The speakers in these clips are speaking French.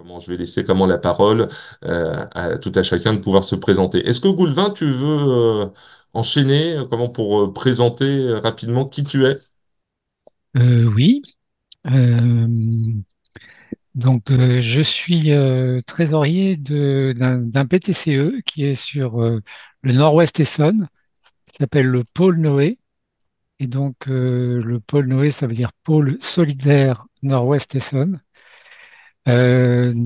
Comment je vais laisser comment la parole à tout à chacun de pouvoir se présenter. Est-ce que Goulvin, tu veux enchaîner comment pour présenter rapidement qui tu es? Oui, euh, je suis trésorier d'un PTCE qui est sur le Nord-Ouest Essonne, qui s'appelle le pôle Noé. Et le pôle Noé, ça veut dire pôle solidaire Nord-Ouest Essonne. On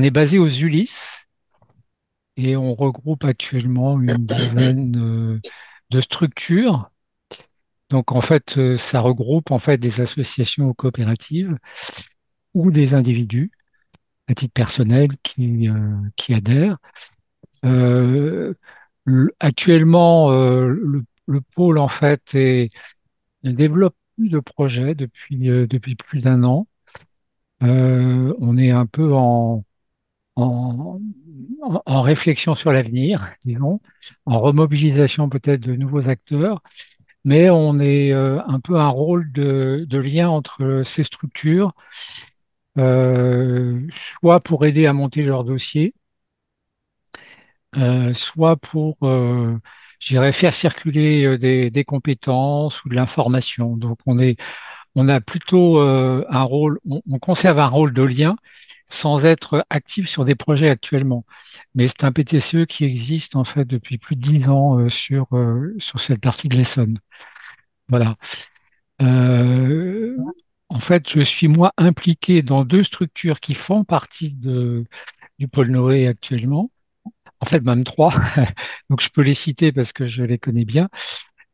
est basé aux Ulysses et on regroupe actuellement une dizaine de structures. Donc en fait, ça regroupe en fait des associations ou coopératives ou des individus à titre personnel qui adhèrent. Euh, Actuellement, le pôle en fait ne développe plus de projets depuis plus d'un an. On est un peu en, en réflexion sur l'avenir, disons, en remobilisation peut-être de nouveaux acteurs, mais on est un peu un rôle de lien entre ces structures, euh, soit pour aider à monter leur dossier, soit pour, je dirais, faire circuler des compétences ou de l'information. On a plutôt un rôle, on conserve un rôle de lien sans être actif sur des projets actuellement. Mais c'est un PTCE qui existe en fait depuis plus de 10 ans sur cette partie de l'Essonne. Voilà. Euh, En fait, je suis moi impliqué dans deux structures qui font partie du pôle Noé actuellement. En fait, même trois. Donc, je peux les citer parce que je les connais bien.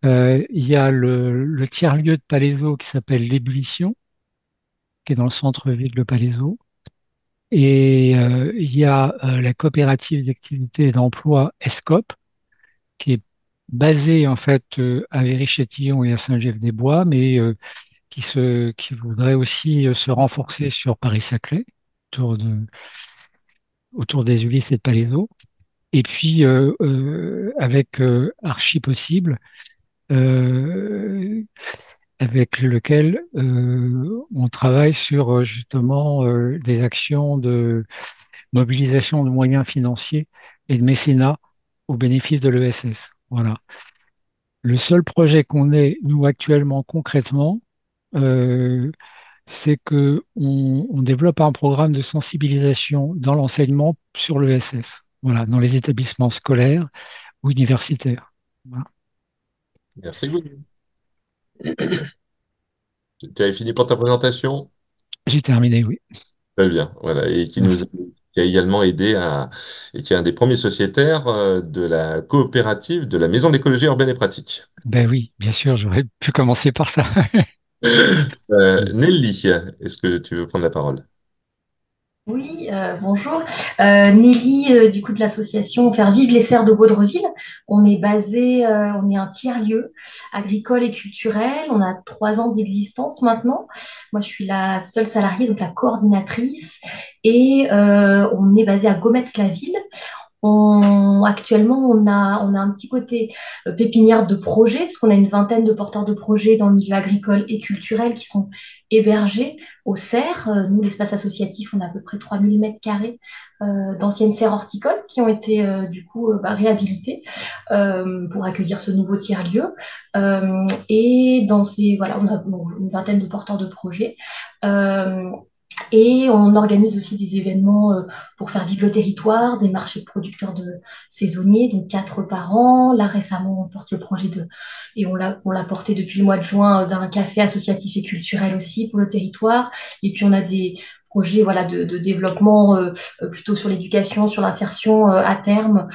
Il y a le tiers-lieu de Palaiseau qui s'appelle l'Ébullition, qui est dans le centre-ville de Palaiseau. Et il y a la coopérative d'activité et d'emploi ESCOP, qui est basée en fait à Viry-Châtillon et à Saint-Gev-des-Bois, mais qui voudrait aussi se renforcer sur Paris-Saclay, autour autour des Ulysses et de Palaiseau. Et puis, avec Archi Possible, euh, avec lequel on travaille sur justement des actions de mobilisation de moyens financiers et de mécénat au bénéfice de l'ESS. Voilà. Le seul projet qu'on ait, nous, actuellement, concrètement, euh, c'est que on développe un programme de sensibilisation dans l'enseignement sur l'ESS, voilà, dans les établissements scolaires ou universitaires. Voilà. Merci Goulvin. Tu avais fini pour ta présentation? J'ai terminé, oui. Très bien, voilà, et Merci. qui a également aidé et qui est un des premiers sociétaires de la coopérative de la Maison d'écologie urbaine et pratique. Ben oui, bien sûr, j'aurais pu commencer par ça. Nelly, est-ce que tu veux prendre la parole? Oui, bonjour. Nelly, du coup, de l'association Faire vivre les serres de Baudreville. On est un tiers-lieu agricole et culturel. On a 3 ans d'existence maintenant. Moi, je suis la seule salariée, donc la coordinatrice. Et on est basé à Gometz-la-Ville. Actuellement, on a un petit côté pépinière de projets, parce qu'on a une vingtaine de porteurs de projets dans le milieu agricole et culturel qui sont hébergés aux serres. Nous, l'espace associatif, on a à peu près 3000 mètres carrés d'anciennes serres horticoles qui ont été du coup réhabilitées pour accueillir ce nouveau tiers-lieu. Et voilà, on a une vingtaine de porteurs de projets. Euh, et on organise aussi des événements pour faire vivre le territoire, des marchés de producteurs de saisonniers, donc 4 par an. Là, récemment, on porte le projet et on l'a porté depuis le mois de juin d'un café associatif et culturel aussi pour le territoire. Et puis, on a des projets voilà, de développement plutôt sur l'éducation, sur l'insertion à terme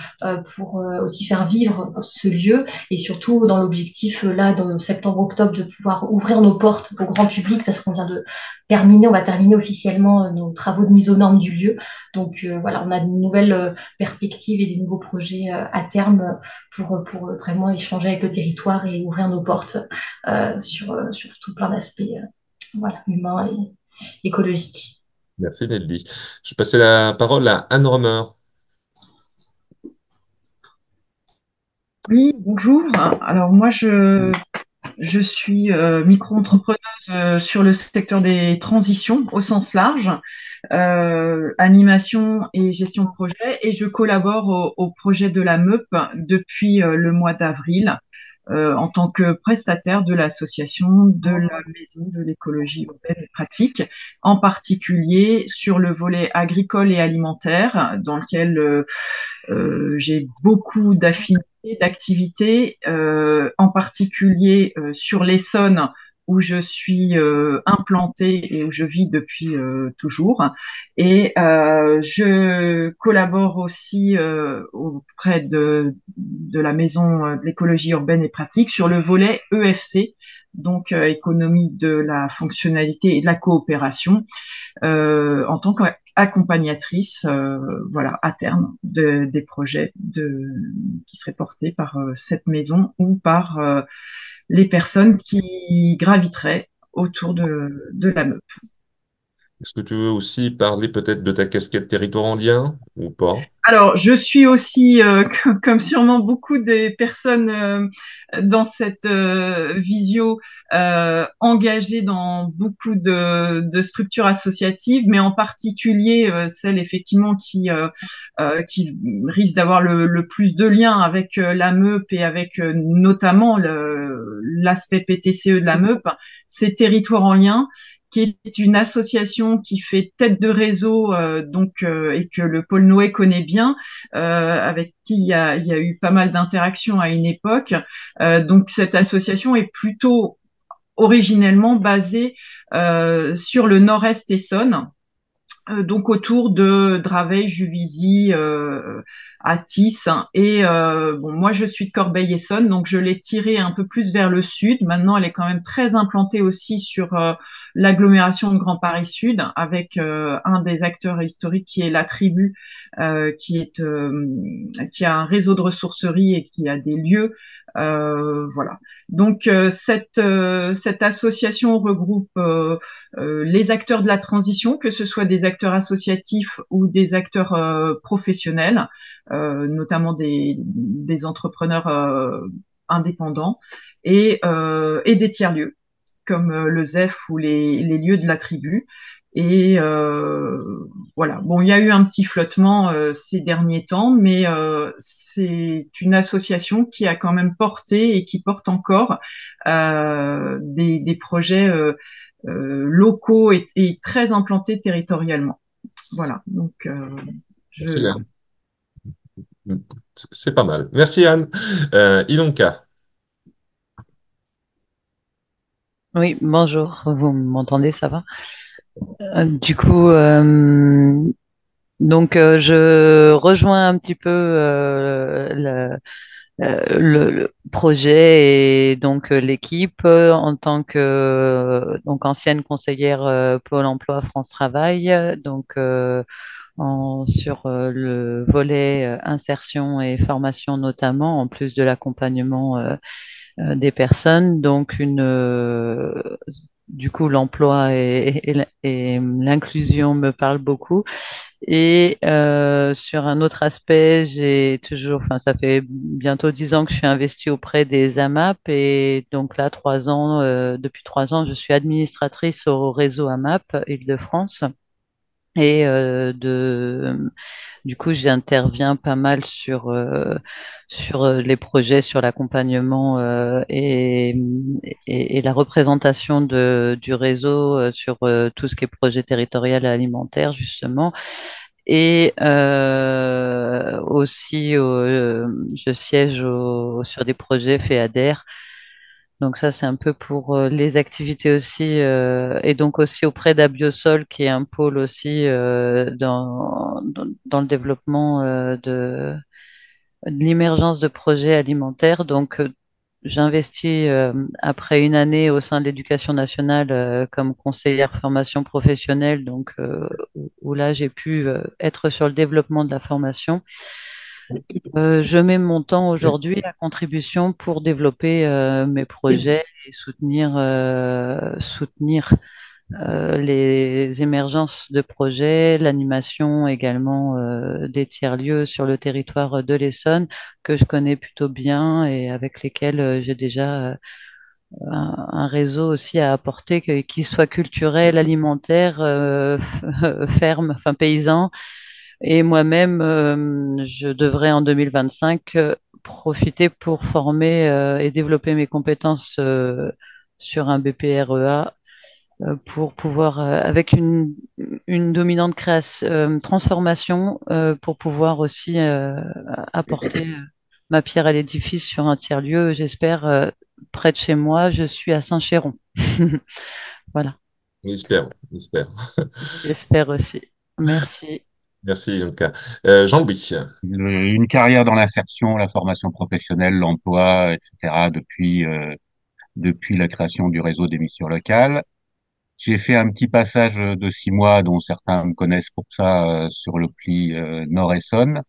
pour aussi faire vivre ce lieu et surtout dans l'objectif, là, dans septembre-octobre, de pouvoir ouvrir nos portes au grand public parce qu'on vient de on va terminer officiellement nos travaux de mise aux normes du lieu. Donc voilà, on a de nouvelles perspectives et des nouveaux projets à terme pour vraiment échanger avec le territoire et ouvrir nos portes sur tout plein d'aspects voilà, humains et écologiques. Merci Nelly. Je vais passer la parole à Anne Romer. Oui, bonjour. Alors moi, Je suis micro-entrepreneuse sur le secteur des transitions au sens large, animation et gestion de projet, et je collabore au projet de la MEUP depuis le mois d'avril en tant que prestataire de l'association de la Maison de l'écologie urbaine et pratique, en particulier sur le volet agricole et alimentaire, dans lequel j'ai beaucoup d'affinités, d'activités, en particulier sur l'Essonne, où je suis implantée et où je vis depuis toujours. Et je collabore aussi auprès de la Maison de l'écologie urbaine et pratique sur le volet EFC, donc économie de la fonctionnalité et de la coopération, en tant qu'accompagnatrice, voilà, à terme des projets qui seraient portés par cette maison ou par les personnes qui graviteraient autour de la MEUP. Est-ce que tu veux aussi parler peut-être de ta casquette territoire en lien ou pas? Alors, je suis aussi, comme sûrement beaucoup des personnes dans cette visio, engagée dans beaucoup de structures associatives, mais en particulier celle effectivement qui risque d'avoir le plus de liens avec la MEUP et avec notamment l'aspect PTCE de la MEUP, c'est Territoires en lien, qui est une association qui fait tête de réseau, et que le pôle Noé connaît bien, avec qui il y a eu pas mal d'interactions à une époque. Donc cette association est plutôt originellement basée sur le nord-est Essonne, donc autour de Draveil, Juvisy, Athis. Et bon, moi, je suis de Corbeil-Essonnes, donc je l'ai tirée un peu plus vers le sud. Maintenant, elle est quand même très implantée aussi sur l'agglomération de Grand Paris Sud, avec un des acteurs historiques qui est la Tribu, qui a un réseau de ressourceries et qui a des lieux. Voilà. Donc cette association regroupe les acteurs de la transition, que ce soit des acteurs associatifs ou des acteurs professionnels, notamment des entrepreneurs indépendants et des tiers-lieux, comme le ZEF ou les lieux de la tribu. Et voilà. Bon, il y a eu un petit flottement ces derniers temps, mais c'est une association qui a quand même porté et qui porte encore des projets locaux et très implantés territorialement. Voilà. Donc, Merci, je, Anne. C'est pas mal. Merci, Anne. Ilonka. Oui, bonjour, vous m'entendez, ça va? Du coup, je rejoins un petit peu le projet et donc l'équipe en tant que donc ancienne conseillère Pôle Emploi France Travail, sur le volet insertion et formation notamment, en plus de l'accompagnement des personnes. Du coup, l'emploi et l'inclusion me parlent beaucoup. Et sur un autre aspect, ça fait bientôt 10 ans que je suis investie auprès des AMAP, et donc là, depuis 3 ans, je suis administratrice au réseau AMAP Île-de-France. Et du coup, j'interviens pas mal sur les projets, sur l'accompagnement et la représentation du réseau sur tout ce qui est projet territorial et alimentaire, justement. Et aussi, je siège sur des projets FEADER. Donc ça, c'est un peu pour les activités aussi, et donc aussi auprès d'Abiosol, qui est un pôle aussi dans le développement de l'émergence de projets alimentaires. Donc j'investis après une année au sein de l'Éducation nationale comme conseillère formation professionnelle, où là j'ai pu être sur le développement de la formation. Je mets mon temps aujourd'hui à contribution pour développer mes projets et soutenir les émergences de projets, l'animation également des tiers-lieux sur le territoire de l'Essonne, que je connais plutôt bien et avec lesquels j'ai déjà un réseau aussi à apporter, qui soit culturel, alimentaire, ferme, enfin paysan. Et moi-même, je devrais en 2025 profiter pour former et développer mes compétences sur un BPREA pour pouvoir, avec une dominante création, transformation, pour pouvoir aussi apporter ma pierre à l'édifice sur un tiers-lieu, j'espère, près de chez moi. Je suis à Saint-Chéron. Voilà, On espère. j'espère aussi. Merci. Merci, Yonka. Jean-Louis. Une carrière dans l'insertion, la formation professionnelle, l'emploi, etc. Depuis la création du réseau d'émissions locales. J'ai fait un petit passage de 6 mois, dont certains me connaissent pour ça, sur le pli Nord-Essonne,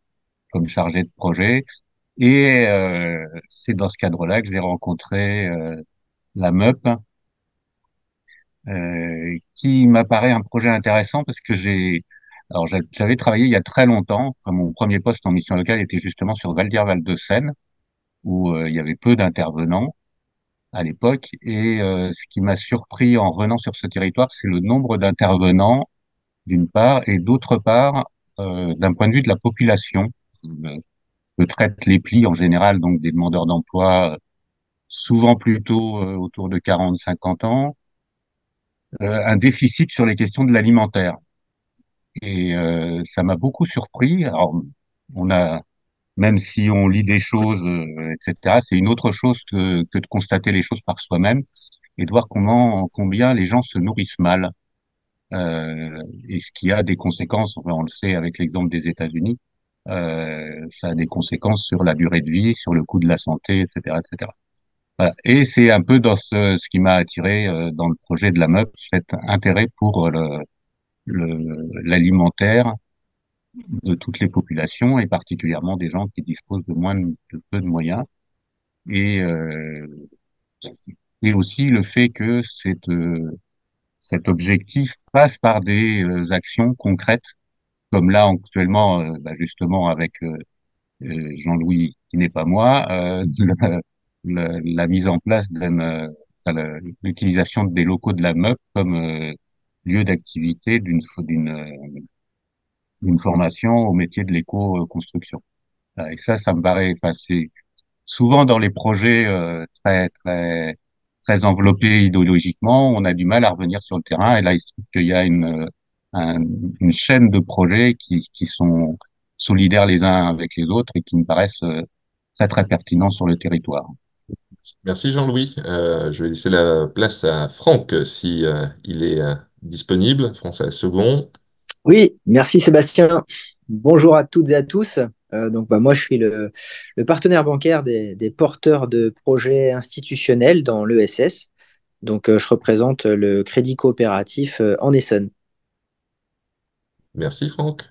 comme chargé de projet. Et c'est dans ce cadre-là que j'ai rencontré la MUP, qui m'apparaît un projet intéressant parce que j'avais travaillé il y a très longtemps. Enfin, mon premier poste en mission locale était justement sur Valdir-Val-de-Seine, où il y avait peu d'intervenants à l'époque. Et ce qui m'a surpris en venant sur ce territoire, c'est le nombre d'intervenants, d'une part, et d'autre part, d'un point de vue de la population, euh, que traitent les plis en général, donc des demandeurs d'emploi, souvent plutôt autour de 40-50 ans, un déficit sur les questions de l'alimentaire. Et ça m'a beaucoup surpris. Alors, on a, même si on lit des choses, etc., c'est une autre chose que de constater les choses par soi-même et de voir combien les gens se nourrissent mal. Et ce qui a des conséquences, enfin, on le sait avec l'exemple des États-Unis, ça a des conséquences sur la durée de vie, sur le coût de la santé, etc., etc. Voilà. Et c'est un peu dans ce qui m'a attiré dans le projet de la MUP, cet intérêt pour l'alimentaire de toutes les populations et particulièrement des gens qui disposent de peu de moyens. Et, euh, et aussi le fait que cet objectif passe par des actions concrètes, comme là actuellement, justement avec Jean-Louis, qui n'est pas moi, la mise en place l'utilisation des locaux de la MUP comme lieu d'activité d'une formation au métier de l'éco-construction. Et ça me paraît, enfin, c'est souvent dans les projets très enveloppés idéologiquement, on a du mal à revenir sur le terrain. Et là, il se trouve qu'il y a une chaîne de projets qui sont solidaires les uns avec les autres et qui me paraissent très très pertinents sur le territoire. Merci, Jean-Louis. Je vais laisser la place à Franck si il est disponible. François second. Oui, merci Sébastien. Bonjour à toutes et à tous. Moi, je suis le partenaire bancaire des porteurs de projets institutionnels dans l'ESS. Je représente le crédit coopératif en Essonne. Merci, Franck.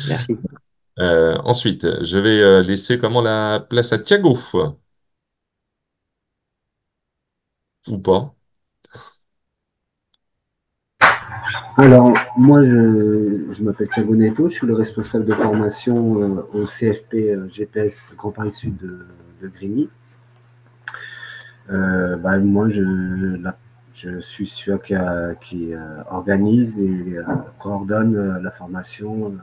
Merci. Ensuite, je vais laisser comment la place à Thiago, ou pas. Alors, moi, je m'appelle Thiago Neto, je suis le responsable de formation au CFP GPS Grand Paris Sud de Grigny. Moi, je suis celui qui organise et coordonne la formation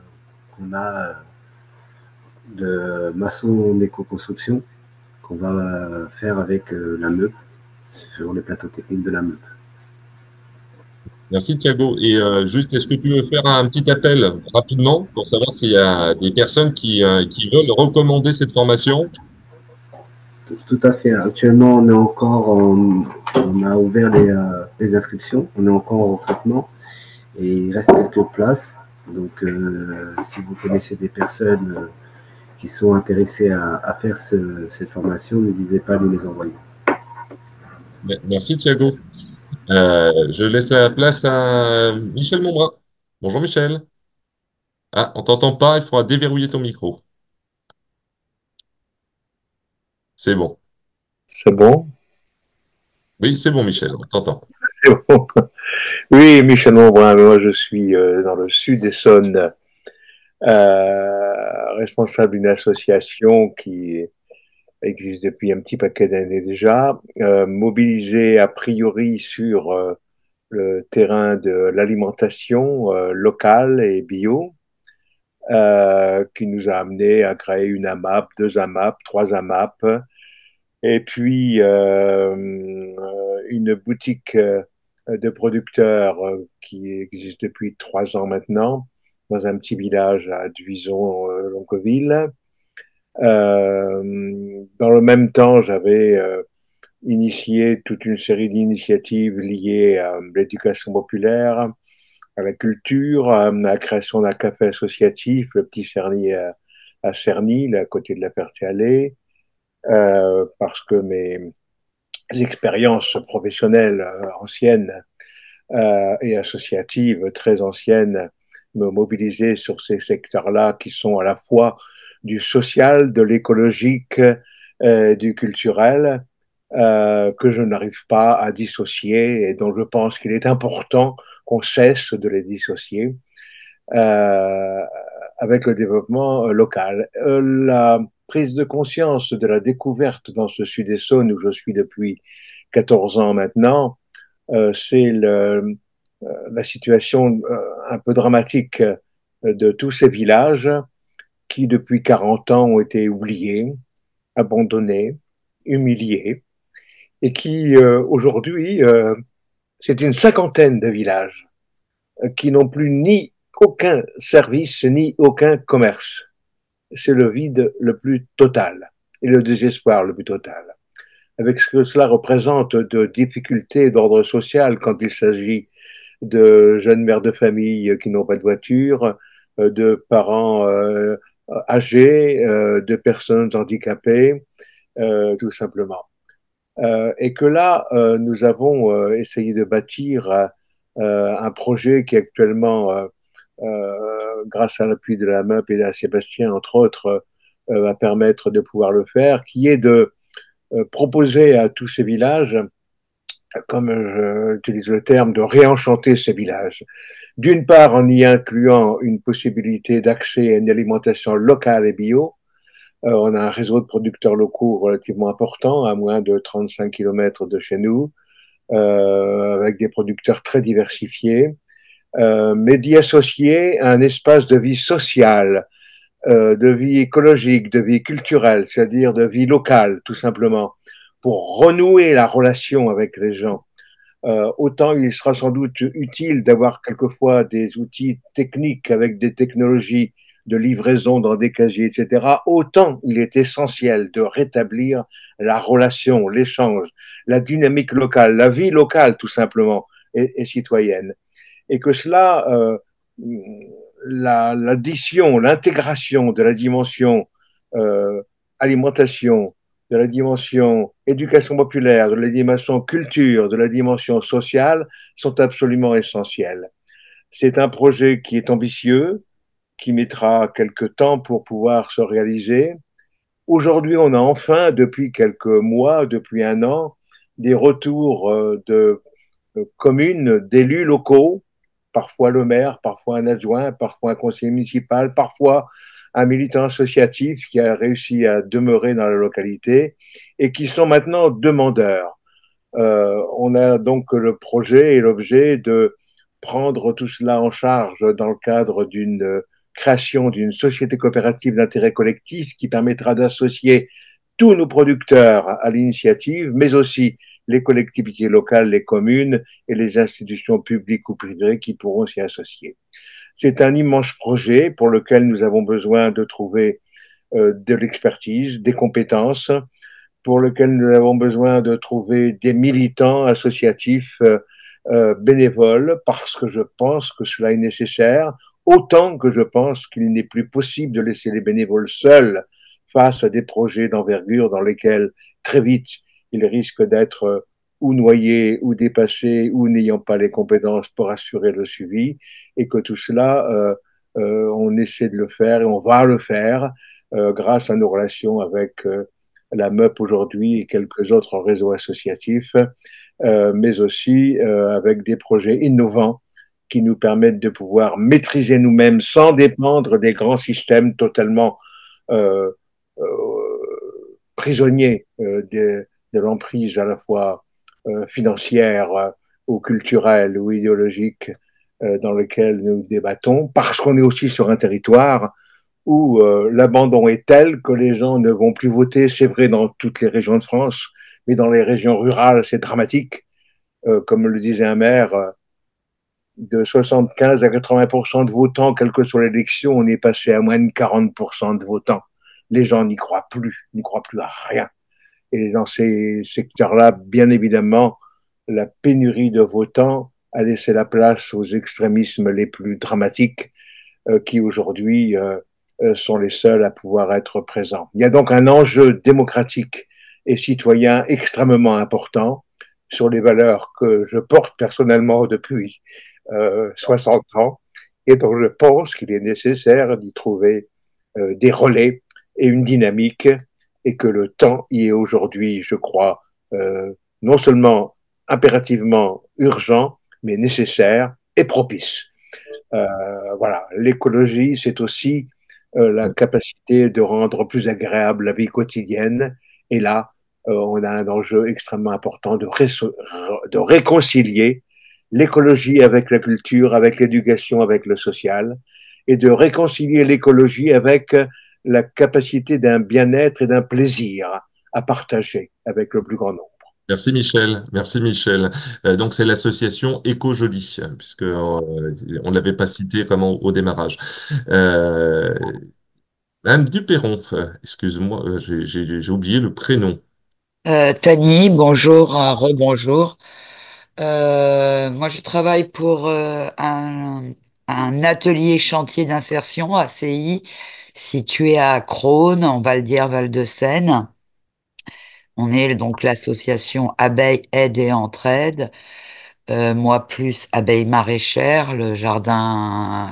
qu'on a de maçon en éco-construction qu'on va faire avec la MEUP sur les plateaux techniques de la MEUP. Merci, Thiago. Et juste, est-ce que tu veux faire un petit appel rapidement pour savoir s'il y a des personnes qui veulent recommander cette formation? Tout à fait. Actuellement, on a ouvert les inscriptions. On est encore en recrutement et il reste quelques places. Donc, si vous connaissez des personnes qui sont intéressées à faire cette formation, n'hésitez pas à nous les envoyer. Merci, Thiago. Je laisse la place à Michel Monbrun. Bonjour, Michel. Ah, on t'entend pas, il faudra déverrouiller ton micro. C'est bon. C'est bon? Oui, c'est bon, Michel, on t'entend. C'est bon. Oui, Michel Monbrun, moi je suis dans le sud d'Essonne, responsable d'une association qui existe depuis un petit paquet d'années déjà, mobilisé a priori sur le terrain de l'alimentation locale et bio, qui nous a amené à créer une AMAP, deux AMAP, trois AMAP, et puis une boutique de producteurs qui existe depuis 3 ans maintenant, dans un petit village à Duison-Longueville. Dans le même temps, j'avais initié toute une série d'initiatives liées à l'éducation populaire, à la culture, à la création d'un café associatif, le Petit Cerny à Cerny, à côté de la Ferté-Alais, parce que mes expériences professionnelles anciennes et associatives très anciennes me mobilisaient sur ces secteurs-là qui sont à la fois du social, de l'écologique, du culturel, que je n'arrive pas à dissocier et dont je pense qu'il est important qu'on cesse de les dissocier euh, avec le développement local. La prise de conscience de la découverte dans ce Sud-Essonne où je suis depuis 14 ans maintenant, c'est la situation un peu dramatique de tous ces villages qui, depuis 40 ans, ont été oubliés, abandonnés, humiliés, et qui, aujourd'hui, c'est une cinquantaine de villages qui n'ont plus ni aucun service, ni aucun commerce. C'est le vide le plus total et le désespoir le plus total. Avec ce que cela représente de difficultés d'ordre social quand il s'agit de jeunes mères de famille qui n'ont pas de voiture, de parents âgés, de personnes handicapées, tout simplement. Et que là, nous avons essayé de bâtir un projet qui actuellement, grâce à l'appui de la MUP et de Sébastien, entre autres, va permettre de pouvoir le faire, qui est de proposer à tous ces villages, comme j'utilise le terme, de réenchanter ces villages. D'une part, en y incluant une possibilité d'accès à une alimentation locale et bio. On a un réseau de producteurs locaux relativement important, à moins de 35 km de chez nous, avec des producteurs très diversifiés, mais d'y associer un espace de vie sociale, de vie écologique, de vie culturelle, c'est-à-dire de vie locale, tout simplement, pour renouer la relation avec les gens. Autant il sera sans doute utile d'avoir quelquefois des outils techniques avec des technologies de livraison dans des casiers, etc., autant il est essentiel de rétablir la relation, l'échange, la dynamique locale, la vie locale tout simplement et citoyenne. Et que cela, l'addition, l'intégration de la dimension alimentation, de la dimension éducation populaire, de la dimension culture, de la dimension sociale sont absolument essentielles. C'est un projet qui est ambitieux, qui mettra quelques temps pour pouvoir se réaliser. Aujourd'hui, on a enfin, depuis quelques mois, depuis un an, des retours de communes, d'élus locaux, parfois le maire, parfois un adjoint, parfois un conseiller municipal, parfois un militant associatif qui a réussi à demeurer dans la localité et qui sont maintenant demandeurs. On a donc le projet et l'objet de prendre tout cela en charge dans le cadre d'une création d'une société coopérative d'intérêt collectif qui permettra d'associer tous nos producteurs à l'initiative, mais aussi les collectivités locales, les communes et les institutions publiques ou privées qui pourront s'y associer. C'est un immense projet pour lequel nous avons besoin de trouver de l'expertise, des compétences, pour lequel nous avons besoin de trouver des militants associatifs bénévoles, parce que je pense que cela est nécessaire, autant que je pense qu'il n'est plus possible de laisser les bénévoles seuls face à des projets d'envergure dans lesquels très vite ils risquent d'être ou noyés ou dépassés ou n'ayant pas les compétences pour assurer le suivi, et que tout cela, on essaie de le faire et on va le faire grâce à nos relations avec la MUP aujourd'hui et quelques autres réseaux associatifs, mais aussi avec des projets innovants qui nous permettent de pouvoir maîtriser nous-mêmes sans dépendre des grands systèmes totalement euh, prisonniers de l'emprise à la fois financière ou culturelle ou idéologique dans lequel nous débattons, parce qu'on est aussi sur un territoire où l'abandon est tel que les gens ne vont plus voter. C'est vrai dans toutes les régions de France, mais dans les régions rurales, c'est dramatique. Comme le disait un maire, de 75 à 80% de votants, quelle que soit l'élection, on est passé à moins de 40% de votants. Les gens n'y croient plus à rien. Et dans ces secteurs-là, bien évidemment, la pénurie de votants a laissé la place aux extrémismes les plus dramatiques qui aujourd'hui sont les seuls à pouvoir être présents. Il y a donc un enjeu démocratique et citoyen extrêmement important sur les valeurs que je porte personnellement depuis 60 ans et dont je pense qu'il est nécessaire d'y trouver des relais et une dynamique et que le temps y est aujourd'hui, je crois, non seulement impérativement urgent, mais nécessaire et propice. Voilà, l'écologie, c'est aussi la capacité de rendre plus agréable la vie quotidienne. Et là, on a un enjeu extrêmement important de réconcilier l'écologie avec la culture, avec l'éducation, avec le social, et de réconcilier l'écologie avec la capacité d'un bien-être et d'un plaisir à partager avec le plus grand nombre. Merci Michel, merci Michel. Donc c'est l'association Éco-Jeudi, puisque on ne l'avait pas cité comme au démarrage. Euh, Madame Duperron, excuse-moi, j'ai oublié le prénom. Tani, bonjour, rebonjour. Moi, je travaille pour un atelier chantier d'insertion, ACI, situé à Crosne, en Valdière-Val-de-Seine. On est donc l'association Abeilles Aide et Entraide. Moi, plus Abeilles Maraîchères, le jardin,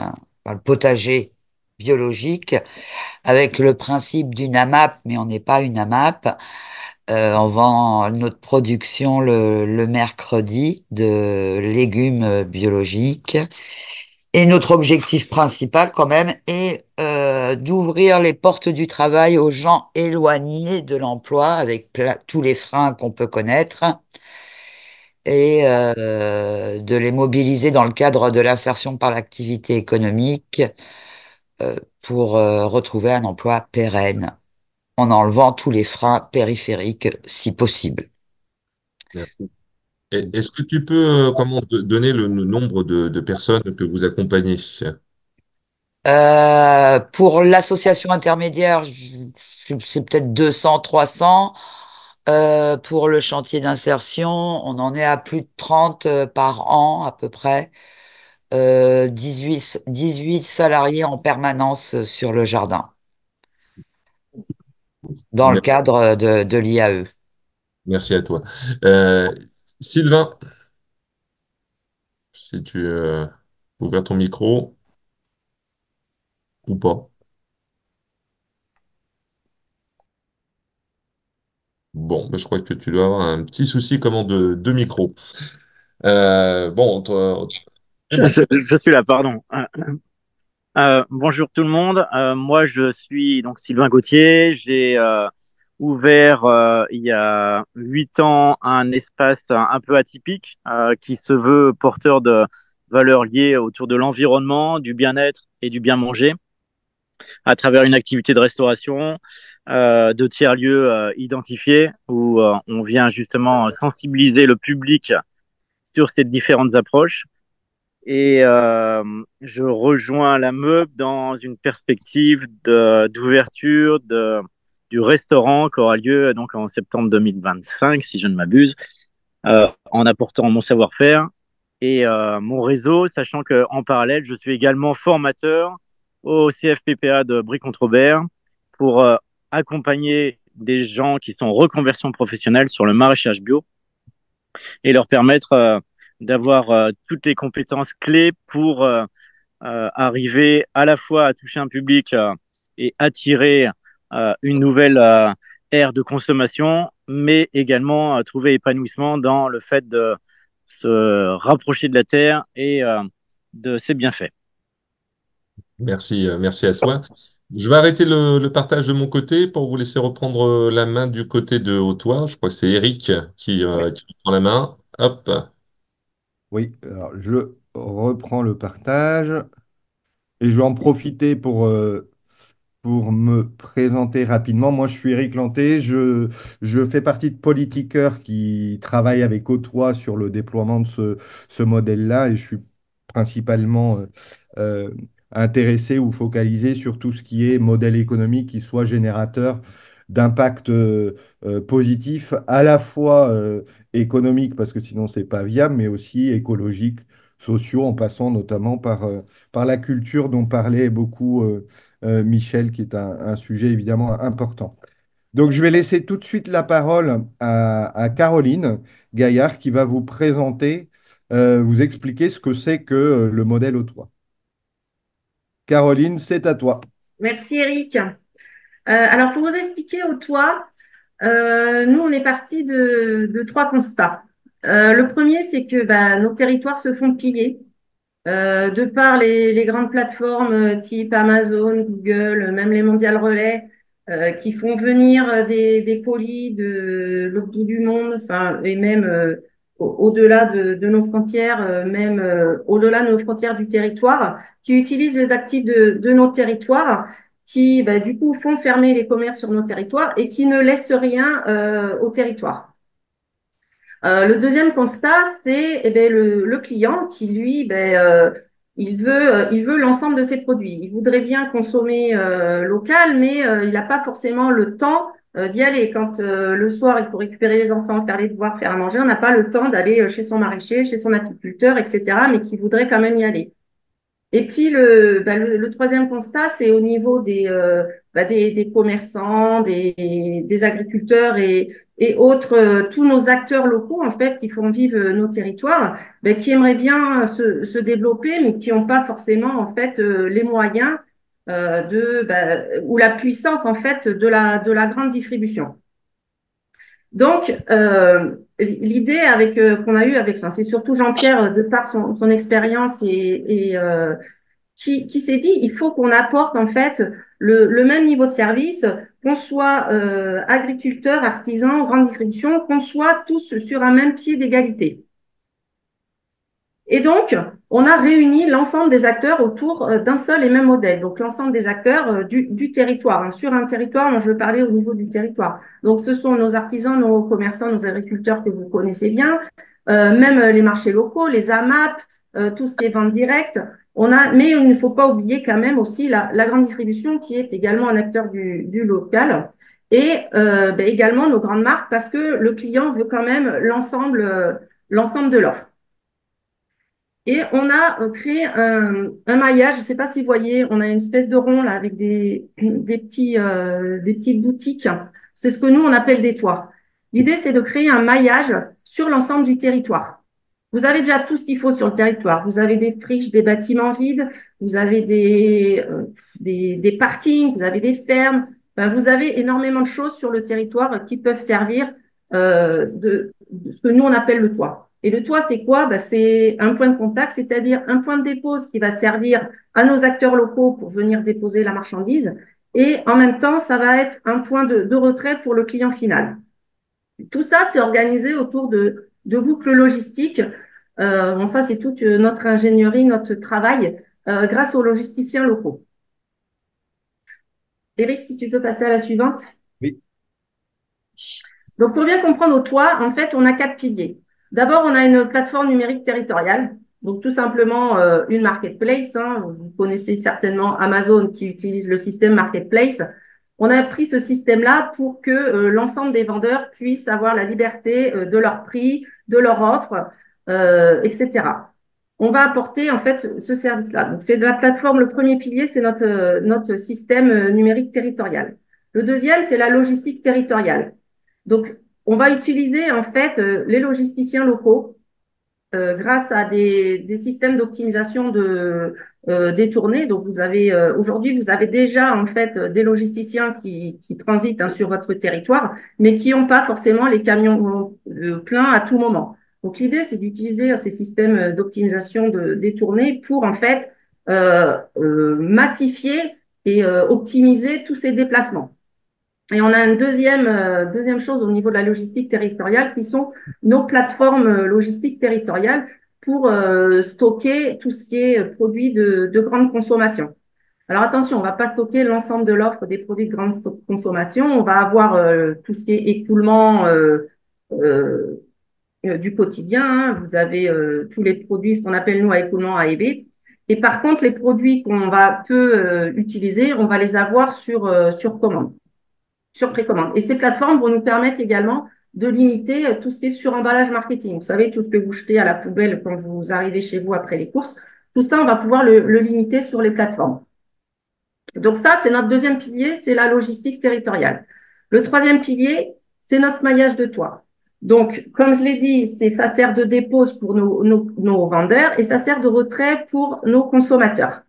enfin, le potager biologique, avec le principe d'une AMAP, mais on n'est pas une AMAP. On vend notre production le mercredi de légumes biologiques. Et notre objectif principal, quand même, est d'ouvrir les portes du travail aux gens éloignés de l'emploi avec tous les freins qu'on peut connaître et de les mobiliser dans le cadre de l'insertion par l'activité économique pour retrouver un emploi pérenne en enlevant tous les freins périphériques si possible. Merci. Est-ce que tu peux comment donner le nombre de personnes que vous accompagnez? Pour l'association intermédiaire, c'est peut-être 200, 300. Pour le chantier d'insertion, on en est à plus de 30 par an à peu près. 18 salariés en permanence sur le jardin, dans le cadre de l'IAE. Merci à toi. Sylvain, si tu ouvres ton micro ou pas. Bon, mais je crois que tu dois avoir un petit souci comment de micro. Bon, toi, c'est bon. Je suis là, pardon. Bonjour tout le monde. Moi, je suis donc Sylvain Gauthier. J'ai ouvert il y a 8 ans un espace un peu atypique qui se veut porteur de valeurs liées autour de l'environnement, du bien-être et du bien manger à travers une activité de restauration de tiers-lieux identifiés où on vient justement sensibiliser le public sur ces différentes approches. Et je rejoins la Meub dans une perspective d'ouverture du restaurant qui aura lieu donc en septembre 2025, si je ne m'abuse, en apportant mon savoir-faire et mon réseau, sachant qu'en parallèle, je suis également formateur au CFPPA de Brie-Contre-Aubert pour accompagner des gens qui sont en reconversion professionnelle sur le maraîchage bio et leur permettre d'avoir toutes les compétences clés pour arriver à la fois à toucher un public et attirer une nouvelle ère de consommation, mais également trouver épanouissement dans le fait de se rapprocher de la terre et de ses bienfaits. Merci, merci à toi. Je vais arrêter le partage de mon côté pour vous laisser reprendre la main du côté de Haute-Oie. Je crois que c'est Eric Oui. qui prend la main. Hop. Oui, alors je reprends le partage et je vais en profiter pour me présenter rapidement. Moi, je suis Eric Lanté. Je fais partie de Politiqueur qui travaille avec Autois sur le déploiement de ce modèle-là et je suis principalement euh, intéressé ou focalisé sur tout ce qui est modèle économique qui soit générateur d'impact positif, à la fois économique, parce que sinon, c'est pas viable, mais aussi écologique, sociaux, en passant notamment par la culture dont parlait beaucoup. Michel, qui est un sujet évidemment important. Donc, je vais laisser tout de suite la parole à Caroline Gaillard, qui va vous présenter, vous expliquer ce que c'est que le modèle O3. Caroline, c'est à toi. Merci Eric. Alors pour vous expliquer au toit, nous on est parti de trois constats. Le premier, c'est que nos territoires se font piller de par les grandes plateformes type Amazon, Google, même les mondiales relais, qui font venir des colis de l'autre bout du monde, enfin, et même au-delà de nos frontières, même au-delà de nos frontières du territoire, qui utilisent les actifs de nos territoires, qui du coup font fermer les commerces sur nos territoires et qui ne laissent rien au territoire. Le deuxième constat, c'est le client qui, lui, il veut l'ensemble de ses produits. Il voudrait bien consommer local, mais il n'a pas forcément le temps d'y aller. Quand le soir, il faut récupérer les enfants, faire les devoirs, faire à manger, on n'a pas le temps d'aller chez son maraîcher, chez son apiculteur, etc., mais qui voudrait quand même y aller. Et puis le troisième constat, c'est au niveau des commerçants, des agriculteurs et autres, tous nos acteurs locaux en fait qui font vivre nos territoires, qui aimeraient bien se développer, mais qui n'ont pas forcément en fait les moyens ou la puissance en fait de la grande distribution. Donc, l'idée qu'on a eue enfin, c'est surtout Jean-Pierre, de par son expérience qui s'est dit, il faut qu'on apporte en fait le même niveau de service, qu'on soit agriculteur, artisan, grande distribution, qu'on soit tous sur un même pied d'égalité. Et donc, on a réuni l'ensemble des acteurs autour d'un seul et même modèle. Donc, l'ensemble des acteurs du territoire. Hein. Sur un territoire, moi, je veux parler au niveau du territoire. Donc, ce sont nos artisans, nos commerçants, nos agriculteurs que vous connaissez bien, même les marchés locaux, les AMAP, tout ce qui est vente directe. Mais il ne faut pas oublier quand même aussi la grande distribution qui est également un acteur du local et également nos grandes marques parce que le client veut quand même l'ensemble de l'offre. Et on a créé un maillage, je ne sais pas si vous voyez, on a une espèce de rond là avec des petites boutiques. C'est ce que nous, on appelle des toits. L'idée, c'est de créer un maillage sur l'ensemble du territoire. Vous avez déjà tout ce qu'il faut sur le territoire. Vous avez des friches, des bâtiments vides, vous avez des parkings, vous avez des fermes. Vous avez énormément de choses sur le territoire qui peuvent servir de ce que nous, on appelle le toit. Et le toit, c'est quoi? C'est un point de contact, c'est-à-dire un point de dépose qui va servir à nos acteurs locaux pour venir déposer la marchandise. Et en même temps, ça va être un point de retrait pour le client final. Tout ça, c'est organisé autour de boucles logistiques. Ça, c'est toute notre ingénierie, notre travail grâce aux logisticiens locaux. Eric, si tu peux passer à la suivante. Oui. Donc, pour bien comprendre au toit, en fait, on a 4 piliers. D'abord, on a une plateforme numérique territoriale. Donc, tout simplement, une marketplace. Hein. Vous connaissez certainement Amazon qui utilise le système marketplace. On a pris ce système-là pour que l'ensemble des vendeurs puissent avoir la liberté de leur prix, de leur offre, etc. On va apporter en fait ce service-là. Donc, c'est de la plateforme. Le premier pilier, c'est notre système numérique territorial. Le deuxième, c'est la logistique territoriale. Donc, on va utiliser en fait les logisticiens locaux grâce à des systèmes d'optimisation détournés. Donc, aujourd'hui, vous avez déjà en fait des logisticiens qui transitent sur votre territoire, mais qui n'ont pas forcément les camions pleins à tout moment. Donc, l'idée, c'est d'utiliser ces systèmes d'optimisation détournés pour en fait massifier et optimiser tous ces déplacements. Et on a une deuxième chose au niveau de la logistique territoriale qui sont nos plateformes logistiques territoriales pour stocker tout ce qui est produits de grande consommation. Alors attention, on va pas stocker l'ensemble de l'offre des produits de grande consommation. On va avoir tout ce qui est écoulement euh, du quotidien, hein. Vous avez tous les produits, ce qu'on appelle nous à écoulement A et B. Et par contre, les produits qu'on va peu utiliser, on va les avoir sur commande, sur précommande. Et ces plateformes vont nous permettre également de limiter tout ce qui est suremballage marketing. Vous savez, tout ce que vous jetez à la poubelle quand vous arrivez chez vous après les courses, tout ça, on va pouvoir le limiter sur les plateformes. Donc ça, c'est notre deuxième pilier, c'est la logistique territoriale. Le troisième pilier, c'est notre maillage de toit. Donc, comme je l'ai dit, ça sert de dépose pour nos vendeurs et ça sert de retrait pour nos consommateurs.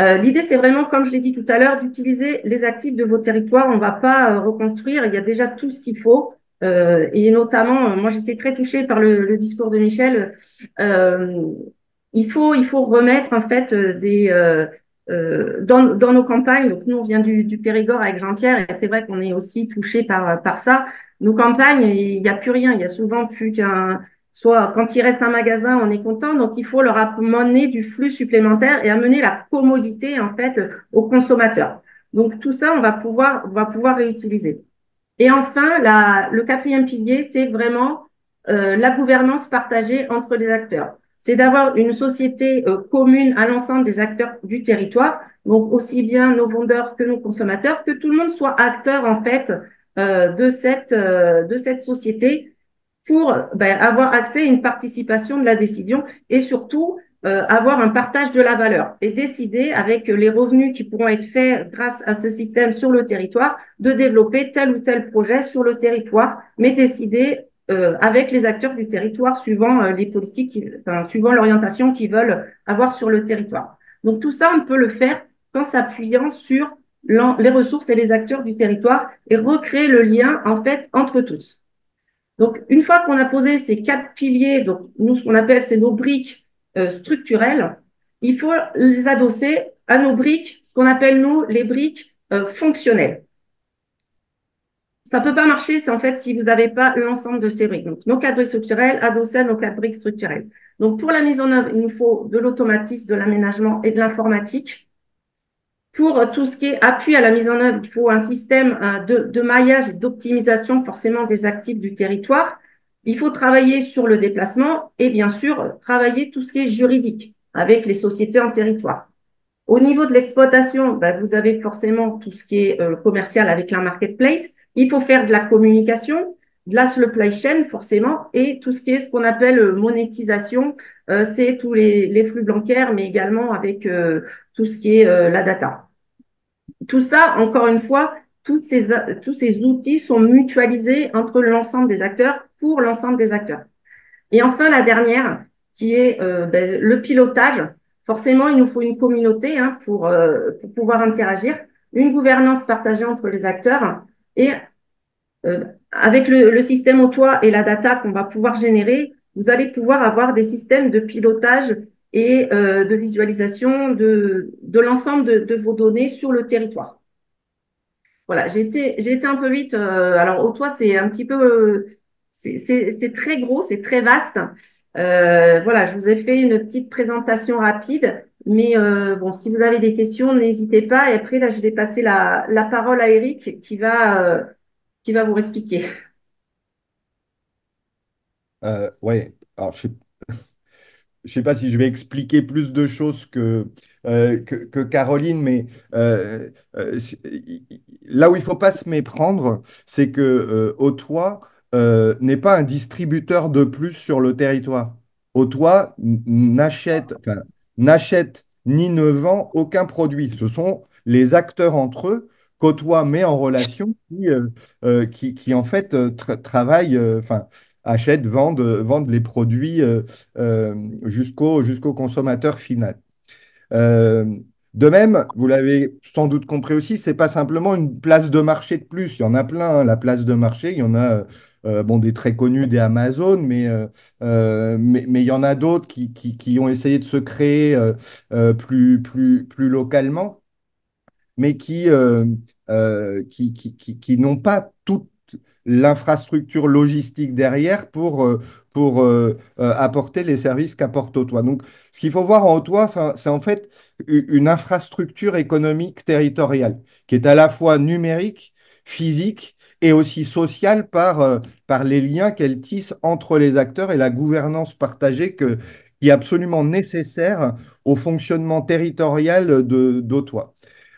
L'idée, c'est vraiment, comme je l'ai dit tout à l'heure, d'utiliser les actifs de vos territoires. On ne va pas reconstruire, il y a déjà tout ce qu'il faut. Et notamment, moi, j'étais très touchée par le discours de Michel. Il faut remettre en fait dans nos campagnes. Donc nous, on vient du Périgord avec Jean-Pierre, et c'est vrai qu'on est aussi touché par ça. Nos campagnes, il n'y a plus rien. Il y a souvent plus qu'un. Soit quand il reste un magasin, on est content. Donc il faut leur amener du flux supplémentaire et amener la commodité en fait aux consommateurs. Donc tout ça, on va pouvoir réutiliser. Et enfin, le quatrième pilier, c'est vraiment la gouvernance partagée entre les acteurs. C'est d'avoir une société commune à l'ensemble des acteurs du territoire, donc aussi bien nos vendeurs que nos consommateurs, que tout le monde soit acteur en fait de cette société pour avoir accès à une participation de la décision et surtout avoir un partage de la valeur et décider avec les revenus qui pourront être faits grâce à ce système sur le territoire de développer tel ou tel projet sur le territoire, mais décider avec les acteurs du territoire suivant les politiques, suivant l'orientation qu'ils veulent avoir sur le territoire. Donc tout ça, on peut le faire qu'en s'appuyant sur les ressources et les acteurs du territoire et recréer le lien en fait entre tous. Donc, une fois qu'on a posé ces 4 piliers, donc nous, ce qu'on appelle, c'est nos briques structurelles, il faut les adosser à nos briques, ce qu'on appelle, nous, les briques fonctionnelles. Ça peut pas marcher, c'est en fait si vous n'avez pas l'ensemble de ces briques. Donc, nos 4 briques structurelles adossées à nos 4 briques structurelles. Donc, pour la mise en œuvre, il nous faut de l'automatisme, de l'aménagement et de l'informatique. Pour tout ce qui est appui à la mise en œuvre, il faut un système de maillage et d'optimisation forcément des actifs du territoire. Il faut travailler sur le déplacement et bien sûr travailler tout ce qui est juridique avec les sociétés en territoire. Au niveau de l'exploitation, vous avez forcément tout ce qui est commercial avec la marketplace. Il faut faire de la communication, de la supply chain forcément et tout ce qui est ce qu'on appelle monétisation, c'est tous les flux bancaires mais également avec tout ce qui est la data. Tout ça, encore une fois, tous ces outils sont mutualisés entre l'ensemble des acteurs pour l'ensemble des acteurs. Et enfin, la dernière, qui est le pilotage. Forcément, il nous faut une communauté pour pouvoir interagir, une gouvernance partagée entre les acteurs et avec le système au toit et la data qu'on va pouvoir générer, vous allez pouvoir avoir des systèmes de pilotage et de visualisation de l'ensemble de vos données sur le territoire. Voilà, j'ai été un peu vite. Alors, au toit, c'est un petit peu, c'est très gros, c'est très vaste. Voilà, je vous ai fait une petite présentation rapide, mais bon, si vous avez des questions, n'hésitez pas. Et après, là, je vais passer la parole à Eric qui va vous expliquer. Ouais, alors je sais pas si je vais expliquer plus de choses que Caroline, mais là où il faut pas se méprendre, c'est que Autois n'est pas un distributeur de plus sur le territoire. Autois n'achète ni ne vend aucun produit. Ce sont les acteurs entre eux qu'Autois met en relation qui en fait travaillent, achètent, vendent les produits jusqu'au consommateur final. Euh, de même, vous l'avez sans doute compris aussi, c'est pas simplement une place de marché de plus. Il y en a plein, hein, la place de marché. Il y en a bon, des très connus, des Amazon, mais il y en a d'autres qui ont essayé de se créer plus localement. mais qui n'ont pas toute l'infrastructure logistique derrière pour apporter les services qu'apporte Auto. Donc, ce qu'il faut voir en Auto, c'est en fait une infrastructure économique territoriale qui est à la fois numérique, physique et aussi sociale par les liens qu'elle tisse entre les acteurs et la gouvernance partagée qui est absolument nécessaire au fonctionnement territorial d'Auto.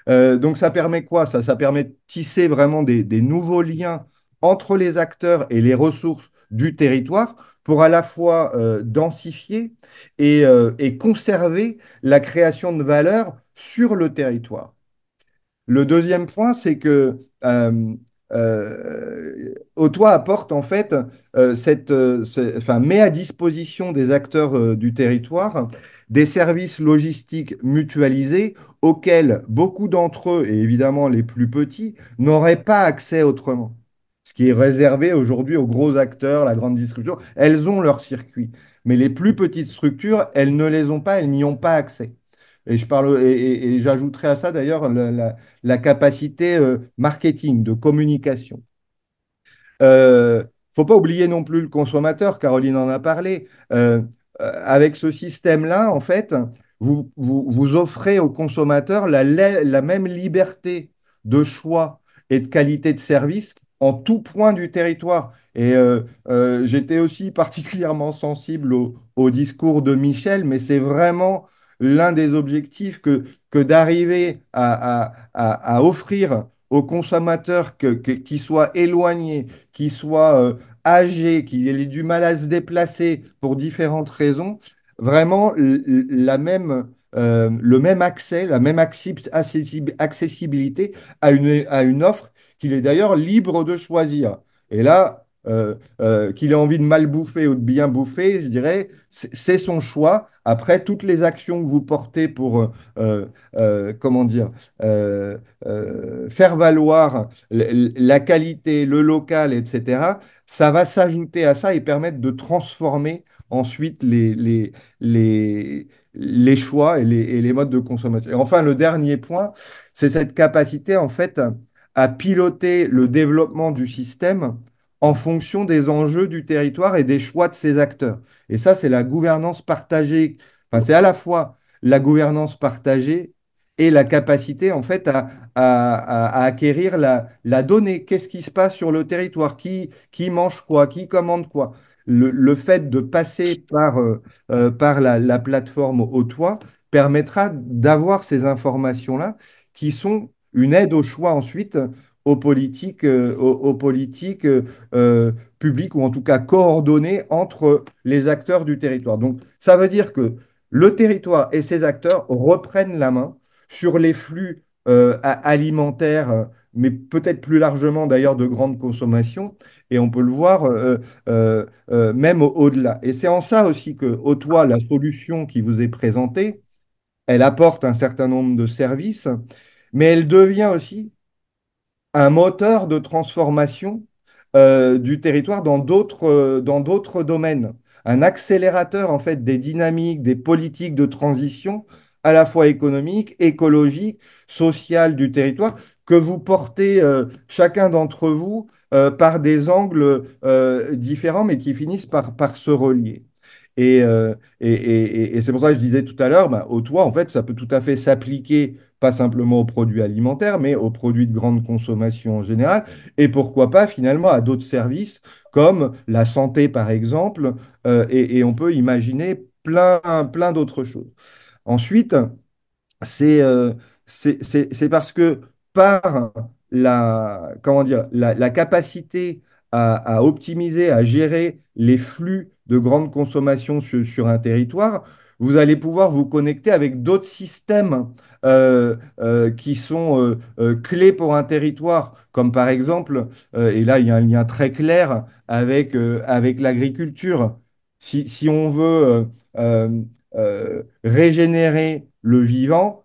Donc ça permet quoi? Ça permet de tisser vraiment des nouveaux liens entre les acteurs et les ressources du territoire pour à la fois densifier et conserver la création de valeur sur le territoire. Le deuxième point, c'est que Otois apporte en fait enfin, met à disposition des acteurs du territoire des services logistiques mutualisés auxquels beaucoup d'entre eux, et évidemment les plus petits, n'auraient pas accès autrement. Ce qui est réservé aujourd'hui aux gros acteurs, la grande distribution, elles ont leur circuit. Mais les plus petites structures, elles ne les ont pas, elles n'y ont pas accès. Et j'ajouterai à ça d'ailleurs la capacité marketing, de communication. Faut pas oublier non plus le consommateur, Caroline en a parlé. Avec ce système-là, en fait, vous offrez au consommateur la même liberté de choix et de qualité de service en tout point du territoire. J'étais aussi particulièrement sensible au discours de Michel, mais c'est vraiment l'un des objectifs que d'arriver à offrir aux consommateurs qui soient éloignés, qui soit âgé, qui ait du mal à se déplacer pour différentes raisons, vraiment le même accès, la même accessibilité à une offre qu'il est d'ailleurs libre de choisir. Et là, qu'il ait envie de mal bouffer ou de bien bouffer, je dirais, c'est son choix. Après, toutes les actions que vous portez pour, comment dire, faire valoir la qualité, le local, etc., ça va s'ajouter à ça et permettre de transformer ensuite les choix et les modes de consommation. Et enfin, le dernier point, c'est cette capacité, en fait, à piloter le développement du système en fonction des enjeux du territoire et des choix de ses acteurs. Et ça, c'est la gouvernance partagée. Enfin, c'est à la fois la gouvernance partagée et la capacité, en fait, à acquérir la donnée. Qu'est-ce qui se passe sur le territoire? Qui mange quoi? Qui commande quoi? Le fait de passer par la plateforme au toit permettra d'avoir ces informations-là qui sont une aide au choix ensuite aux politiques publiques ou en tout cas coordonnées entre les acteurs du territoire. Donc ça veut dire que le territoire et ses acteurs reprennent la main sur les flux alimentaires, mais peut-être plus largement d'ailleurs de grande consommation, et on peut le voir même au-delà. Et c'est en ça aussi que, au toit, la solution qui vous est présentée, elle apporte un certain nombre de services, mais elle devient aussi un moteur de transformation du territoire dans d'autres domaines, un accélérateur en fait des dynamiques, des politiques de transition à la fois économique, écologique, sociale du territoire que vous portez chacun d'entre vous par des angles différents mais qui finissent par se relier. Et c'est pour ça que je disais tout à l'heure, bah, au toit, en fait, ça peut tout à fait s'appliquer pas simplement aux produits alimentaires, mais aux produits de grande consommation en général, et pourquoi pas finalement à d'autres services comme la santé par exemple, et on peut imaginer plein d'autres choses. Ensuite, c'est c'est parce que par comment dire, la capacité à optimiser, à gérer les flux de grande consommation sur un territoire, vous allez pouvoir vous connecter avec d'autres systèmes qui sont clés pour un territoire, comme par exemple, et là il y a un lien très clair avec l'agriculture. Si on veut régénérer le vivant,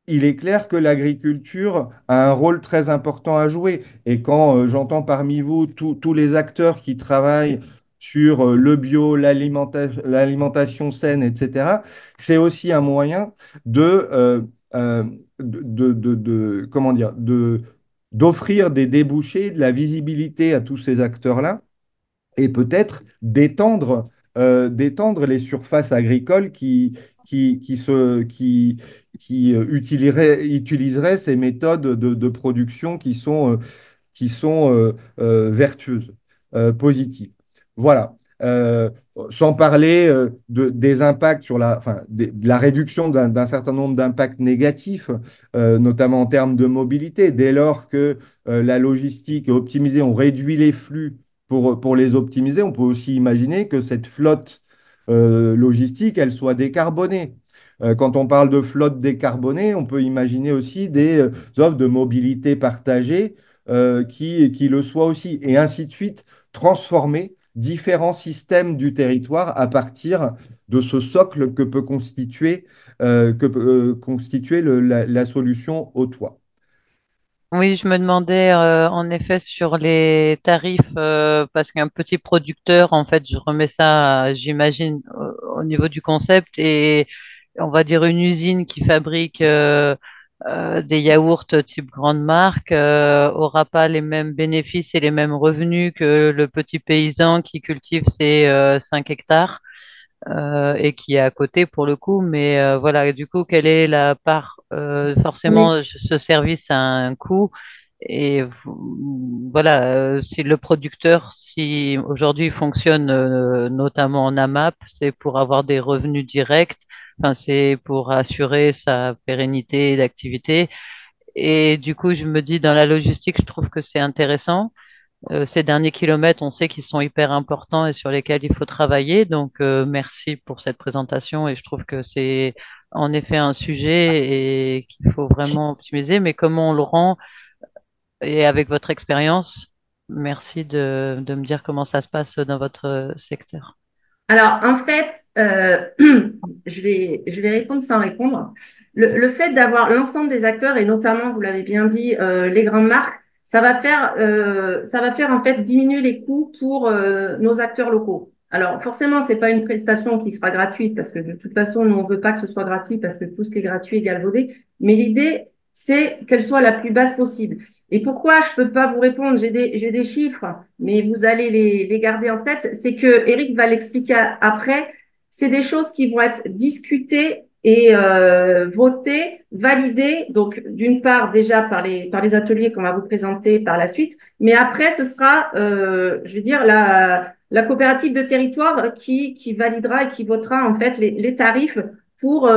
il est clair que l'agriculture a un rôle très important à jouer. Et quand j'entends parmi vous tous les acteurs qui travaillent sur le bio, l'alimentation saine, etc., c'est aussi un moyen de euh, comment dire, d'offrir des débouchés, de la visibilité à tous ces acteurs-là et peut-être d'étendre les surfaces agricoles qui utiliseraient ces méthodes de production qui sont vertueuses, positives. Voilà. Sans parler des impacts sur de la réduction d'un certain nombre d'impacts négatifs, notamment en termes de mobilité. Dès lors que la logistique est optimisée, on réduit les flux pour les optimiser. On peut aussi imaginer que cette flotte logistique, elle soit décarbonée. Quand on parle de flotte décarbonée, on peut imaginer aussi des offres de mobilité partagée qui le soient aussi, et ainsi de suite, transformer différents systèmes du territoire à partir de ce socle que peut constituer la solution au toit. Oui, je me demandais en effet sur les tarifs, parce qu'un petit producteur, en fait, je remets ça, j'imagine, au niveau du concept, et on va dire une usine qui fabrique des yaourts type grande marque, aura pas les mêmes bénéfices et les mêmes revenus que le petit paysan qui cultive ses 5 hectares et qui est à côté pour le coup. Mais voilà, du coup, quelle est la part Oui. forcément, ce service a un coût. Et voilà, si le producteur, si aujourd'hui il fonctionne notamment en AMAP, c'est pour avoir des revenus directs, enfin, c'est pour assurer sa pérennité d'activité. Et du coup, je me dis, dans la logistique, je trouve que c'est intéressant. Ces derniers kilomètres, on sait qu'ils sont hyper importants et sur lesquels il faut travailler. Donc, merci pour cette présentation et je trouve que c'est en effet un sujet et qu'il faut vraiment optimiser. Mais comment on le rend et avec votre expérience, merci de me dire comment ça se passe dans votre secteur. Alors, en fait, je vais répondre sans répondre. Le fait d'avoir l'ensemble des acteurs, et notamment, vous l'avez bien dit, les grandes marques, ça va faire en fait diminuer les coûts pour nos acteurs locaux. Alors, forcément, c'est pas une prestation qui sera gratuite parce que de toute façon, nous, on veut pas que ce soit gratuit parce que tout ce qui est gratuit est galvaudé. Mais l'idée, c'est qu'elle soit la plus basse possible. Et pourquoi je peux pas vous répondre? J'ai des chiffres, mais vous allez les garder en tête. C'est que Eric va l'expliquer après. C'est des choses qui vont être discutées et votées, validées. Donc, d'une part, déjà par les ateliers qu'on va vous présenter par la suite. Mais après, ce sera, je vais dire, la coopérative de territoire qui validera et qui votera, en fait, les tarifs pour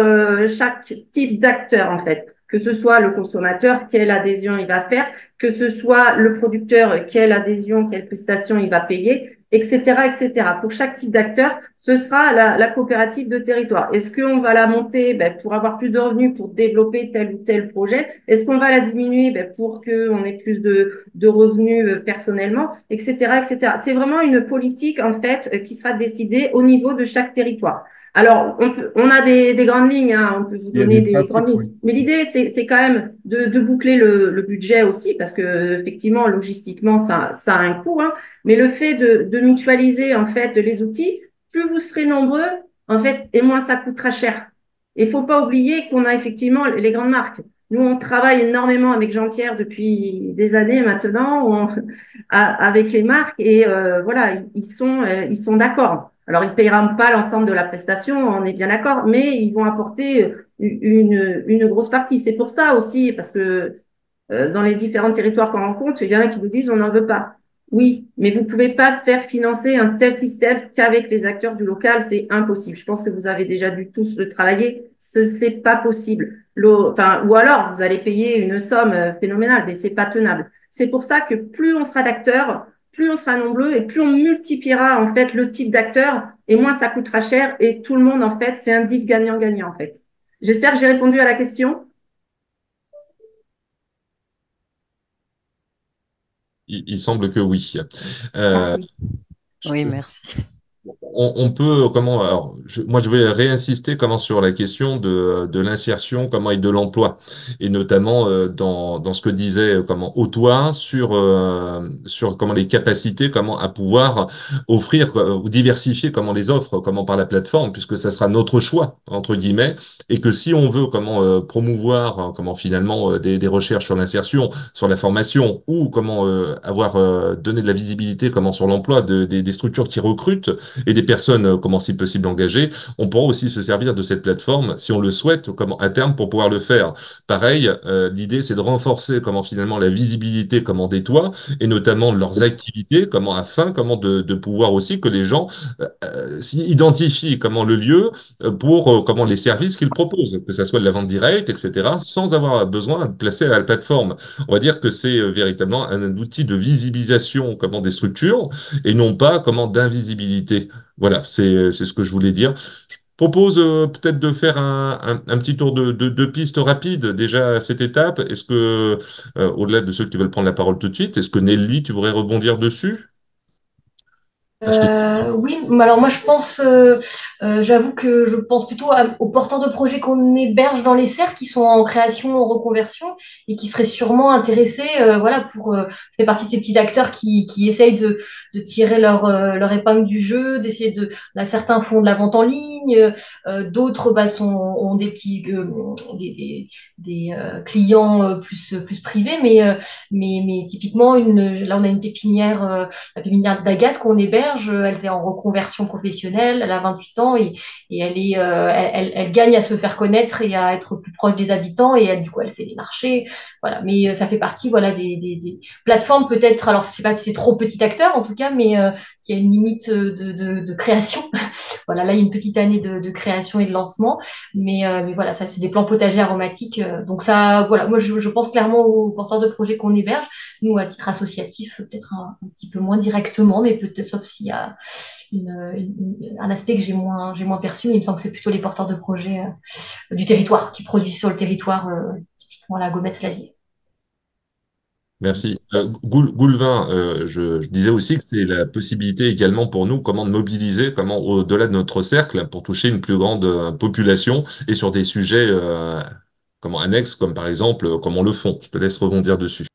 chaque type d'acteur, en fait. Que ce soit le consommateur, quelle adhésion il va faire, que ce soit le producteur, quelle adhésion, quelle prestation il va payer, etc., etc. Pour chaque type d'acteur, ce sera la coopérative de territoire. Est-ce qu'on va la monter pour avoir plus de revenus, pour développer tel ou tel projet? Est-ce qu'on va la diminuer pour qu'on ait plus de revenus personnellement, etc., etc. C'est vraiment une politique en fait qui sera décidée au niveau de chaque territoire. Alors, on a des grandes lignes, hein, on peut vous Il y a donner des des grandes principes, lignes. oui. Mais l'idée, c'est quand même de boucler le budget aussi, parce que effectivement, logistiquement, ça a un coût, hein. Mais le fait de mutualiser en fait les outils, plus vous serez nombreux, en fait, et moins ça coûtera cher. Il faut pas oublier qu'on a effectivement les grandes marques. Nous, on travaille énormément avec Jean-Pierre depuis des années maintenant, avec les marques, et voilà, ils sont d'accord. Alors, ils payeront pas l'ensemble de la prestation, on est bien d'accord, mais ils vont apporter une grosse partie. C'est pour ça aussi, parce que dans les différents territoires qu'on rencontre, il y en a qui nous disent on n'en veut pas. Oui, mais vous pouvez pas faire financer un tel système qu'avec les acteurs du local, c'est impossible. Je pense que vous avez déjà dû tous le travailler, c'est pas possible. Enfin, ou alors vous allez payer une somme phénoménale, mais c'est pas tenable. C'est pour ça que plus on sera d'acteurs, plus on sera nombreux et plus on multipliera en fait le type d'acteurs et moins ça coûtera cher et tout le monde en fait, c'est un deal gagnant-gagnant en fait. J'espère que j'ai répondu à la question. Il semble que oui. Euh, Oui, merci. on peut, alors, moi je vais réinsister sur la question de l'insertion, et de l'emploi, et notamment dans ce que disait Autoin sur les capacités, à pouvoir offrir ou diversifier les offres, par la plateforme, puisque ça sera notre choix entre guillemets, et que si on veut promouvoir finalement des recherches sur l'insertion, sur la formation, ou avoir donné de la visibilité sur l'emploi des structures qui recrutent et des personnes, si possible, engagées, on pourra aussi se servir de cette plateforme, si on le souhaite, à terme, pour pouvoir le faire. Pareil, l'idée, c'est de renforcer, finalement, la visibilité, des toits, et notamment de leurs activités, afin, de pouvoir aussi que les gens identifient, le lieu, pour, les services qu'ils proposent, que ça soit de la vente directe, etc., sans avoir besoin de placer à la plateforme. On va dire que c'est véritablement un outil de visibilisation, des structures, et non pas d'invisibilité. Voilà, c'est ce que je voulais dire. Je propose peut-être de faire un petit tour de piste rapide déjà à cette étape. Est-ce que, au-delà de ceux qui veulent prendre la parole tout de suite, est-ce que Nelly, tu voudrais rebondir dessus? Ah, Oui, mais alors moi je pense, j'avoue que je pense plutôt aux porteurs de projets qu'on héberge dans les cercles qui sont en création, en reconversion et qui seraient sûrement intéressés, voilà, ça fait partie de ces petits acteurs qui essayent de tirer leur épingle du jeu, là, certains font de la vente en ligne, d'autres ont des petits, des clients plus privés, mais typiquement là on a une pépinière. La pépinière d'Agathe qu'on héberge, elle est en reconversion professionnelle, elle a 28 ans et elle gagne à se faire connaître et à être plus proche des habitants et du coup elle fait des marchés, voilà. Mais ça fait partie, voilà, des plateformes peut-être. Alors je sais pas si c'est trop petit acteur en tout cas, mais il y a une limite de création. Voilà, là il y a une petite année de création et de lancement, mais voilà, ça c'est des plans potagers aromatiques. Donc ça, voilà, moi je pense clairement aux porteurs de projets qu'on héberge. Nous, à titre associatif, peut-être un petit peu moins directement, mais peut-être sauf s'il y a un aspect que j'ai moins perçu, mais il me semble que c'est plutôt les porteurs de projets du territoire qui produisent sur le territoire, typiquement la Gomez-la-Ville. merci. Goulvin, je disais aussi que c'est la possibilité également pour nous, de mobiliser, au-delà de notre cercle, pour toucher une plus grande population et sur des sujets annexes, comme par exemple, comment le font. Je te laisse rebondir dessus.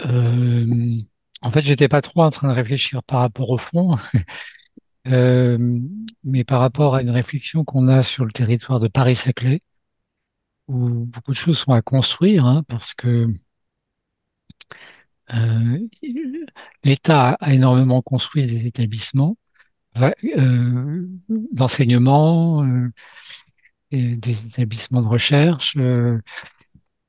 Euh, En fait, j'étais pas trop en train de réfléchir par rapport au fond, euh, mais par rapport à une réflexion qu'on a sur le territoire de Paris-Saclay, où beaucoup de choses sont à construire, hein, parce que euh, l'État a énormément construit des établissements d'enseignement, et des établissements de recherche,